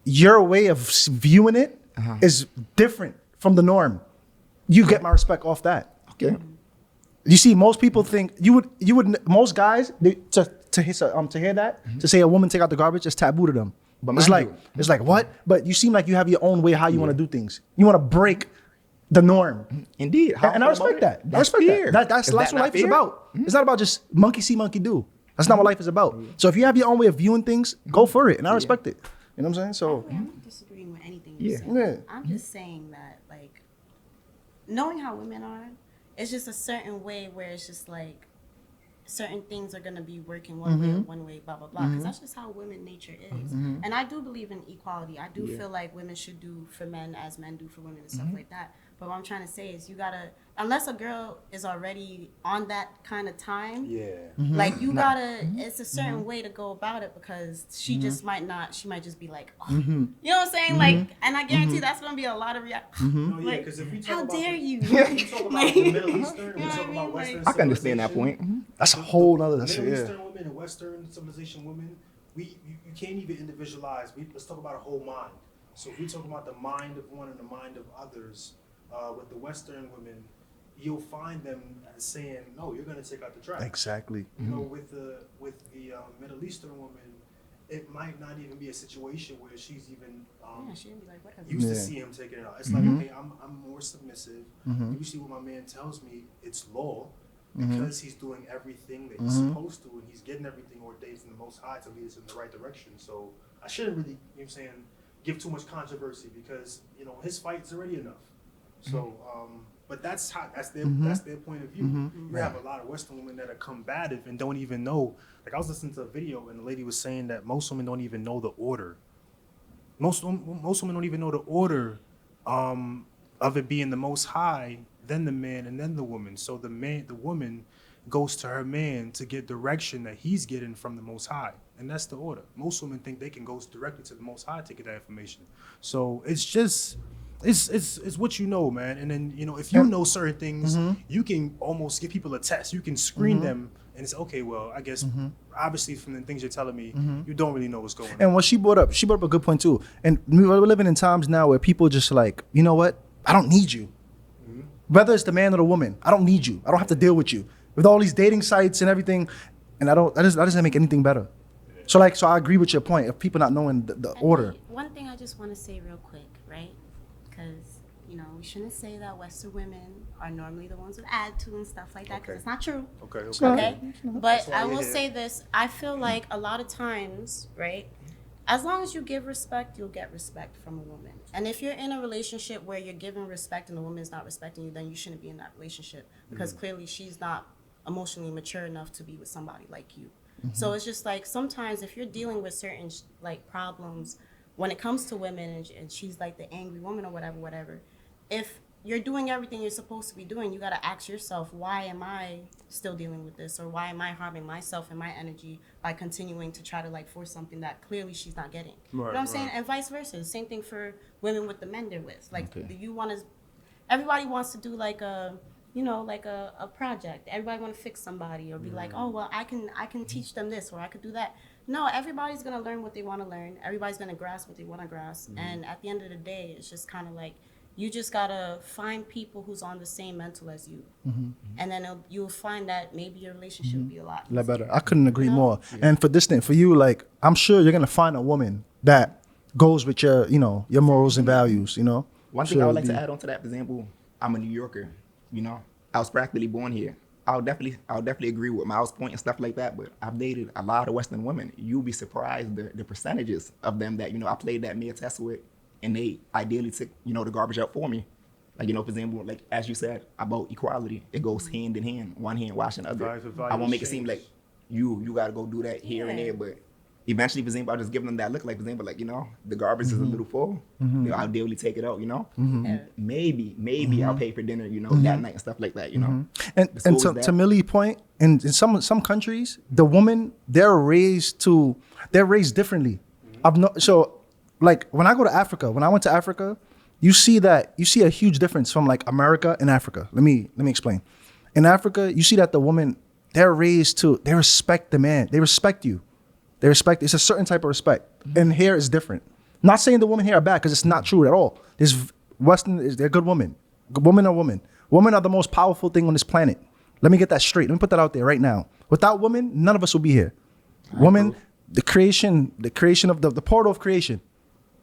your way of viewing it is different from the norm, you get my respect off that. Okay. You see, most people think most guys to hear that, to say a woman take out the garbage, it's taboo to them. But It's mind like you- it's like what? But you seem like you have your own way how you want to do things. You want to break the norm. Indeed. How And I respect that. I respect fair. that. That's Is what that not life is fair? about. It's not about just monkey see, monkey do. That's not what life is about. So if you have your own way of viewing things, go for it. And I respect it. You know what I'm saying? So I'm not disagreeing with anything you're Yeah. saying. Yeah. I'm just saying that, like, knowing how women are, it's just a certain way where it's just like certain things are gonna be working one way or one way, blah blah blah. Because that's just how women nature is. And I do believe in equality. I do feel like women should do for men as men do for women and stuff like that. But what I'm trying to say is, you gotta, unless a girl is already on that kind of time, like you gotta, it's a certain way to go about it, because she just might not, she might just be like, oh. You know what I'm saying? Like, and I guarantee that's gonna be a lot of No, yeah, like, because if we talk how about dare you? we talk about the Middle Eastern, we You know talk what I about mean? Western. I can understand that civilization, point. that's a whole nother. That's Middle yeah. Eastern women and Western civilization women, you can't even individualize. Let's talk about a whole mind. So if we talk about the mind of one and the mind of others, with the Western women, you'll find them as saying, "No, you're going to take out the trash." Exactly. You know, with the Middle Eastern woman, it might not even be a situation where she's even Yeah, she'd be like, whatever. used to Yeah. see him taking it out. It's like, okay, I'm more submissive. Usually when my man tells me it's law, because he's doing everything that he's supposed to, and he's getting everything ordained from the Most High to lead us in the right direction. So I shouldn't really, you know what I'm saying, give too much controversy, because, you know, his fight's already enough. So, but that's their point of view. You have a lot of Western women that are combative and don't even know. Like, I was listening to a video and the lady was saying that most women don't even know the order. Most women don't even know the order of it being the Most High, then the man, and then the woman. So the woman goes to her man to get direction that he's getting from the Most High, and that's the order. Most women think they can go directly to the Most High to get that information. So it's just. It's what you know, man. And then, you know, if you know certain things, you can almost give people a test. You can screen them and it's okay, well, I guess obviously from the things you're telling me, you don't really know what's going on. And what she brought up a good point too. And we're living in times now where people just like, you know what? I don't need you. Whether it's the man or the woman, I don't need you. I don't have to deal with you. With all these dating sites and everything, and that doesn't make anything better. So I agree with your point of people not knowing the order. One thing I just want to say real quick, right? Because, you know, we shouldn't say that Western women are normally the ones with attitude and stuff like that, because it's not true. Okay? But I will say this. I feel like a lot of times, right, as long as you give respect, you'll get respect from a woman. And if you're in a relationship where you're giving respect and the woman is not respecting you, then you shouldn't be in that relationship, because clearly she's not emotionally mature enough to be with somebody like you. So it's just like, sometimes if you're dealing with certain like problems when it comes to women, and she's like the angry woman or whatever, if you're doing everything you're supposed to be doing, you got to ask yourself, why am I still dealing with this? Or why am I harming myself and my energy by continuing to try to like force something that clearly she's not getting? You know what I'm saying? And vice versa. Same thing for women with the men they're with. Like, everybody wants to do like a, you know, like a project. Everybody want to fix somebody or be like, oh, well, I can teach them this, or I could do that. No, everybody's going to learn what they want to learn. Everybody's going to grasp what they want to grasp. And at the end of the day, it's just kind of like, you just got to find people who's on the same mental as you. And then you'll find that maybe your relationship will be a lot easier. Better. I couldn't agree more. And for this thing, for you, like, I'm sure you're going to find a woman that goes with your, you know, your morals and values, you know? One thing I would like to add on to that, for example, I'm a New Yorker, you know? I was practically born here. I'll definitely agree with Miles' point and stuff like that, but I've dated a lot of Western women. You'll be surprised the percentages of them that, you know, I played that mirror test with, and they ideally took, you know, the garbage out for me. Like, you know, for example, like, as you said, about equality, it goes hand in hand, one hand washing the other. I won't make it seem like you got to go do that here and there, but eventually, for example, I'll just give them that look, like, for example, like, you know, the garbage is a little full. You know, I'll daily take it out, you know. Maybe I'll pay for dinner, you know, that night and stuff like that, you know. And to Millie's point, in some countries, the women, they're raised differently. So like when I go to Africa, when I went to Africa, you see a huge difference from like America and Africa. Let me explain. In Africa, you see that the women, they respect the man. They respect you. It's a certain type of respect. And here is different. Not saying the women here are bad, because it's not true at all. There's Western is they're good women. Women are women. Women are the most powerful thing on this planet. Let me get that straight. Let me put that out there right now. Without women, none of us will be here. Women, the creation of the portal of creation.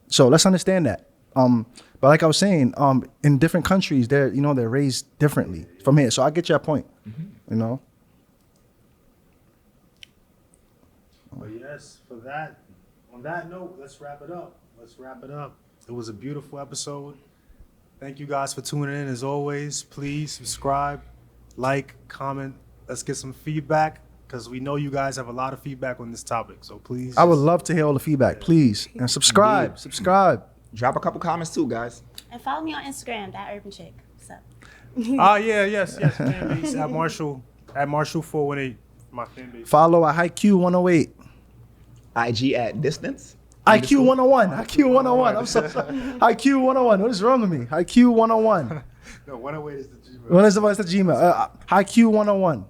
So let's understand that. But like I was saying, in different countries, they're raised differently from here. So I get your point. You know. But yes, on that note, let's wrap it up. It was a beautiful episode. Thank you guys for tuning in. As always, please subscribe, like, comment. Let's get some feedback because we know you guys have a lot of feedback on this topic. So please. I would love to hear all the feedback. Please. And subscribe. Indeed. Subscribe. Drop a couple comments too, guys. And follow me on Instagram, @UrbanChick. What's up? Yes. Fan base at Marshall 418. My fan base. Follow at HiQ 108. IG at distance. IQ 101. IQ 101. I'm so sorry. IQ 101. What is wrong with me? IQ 101. No, 108 is the Gmail. What is the Gmail? IQ 101.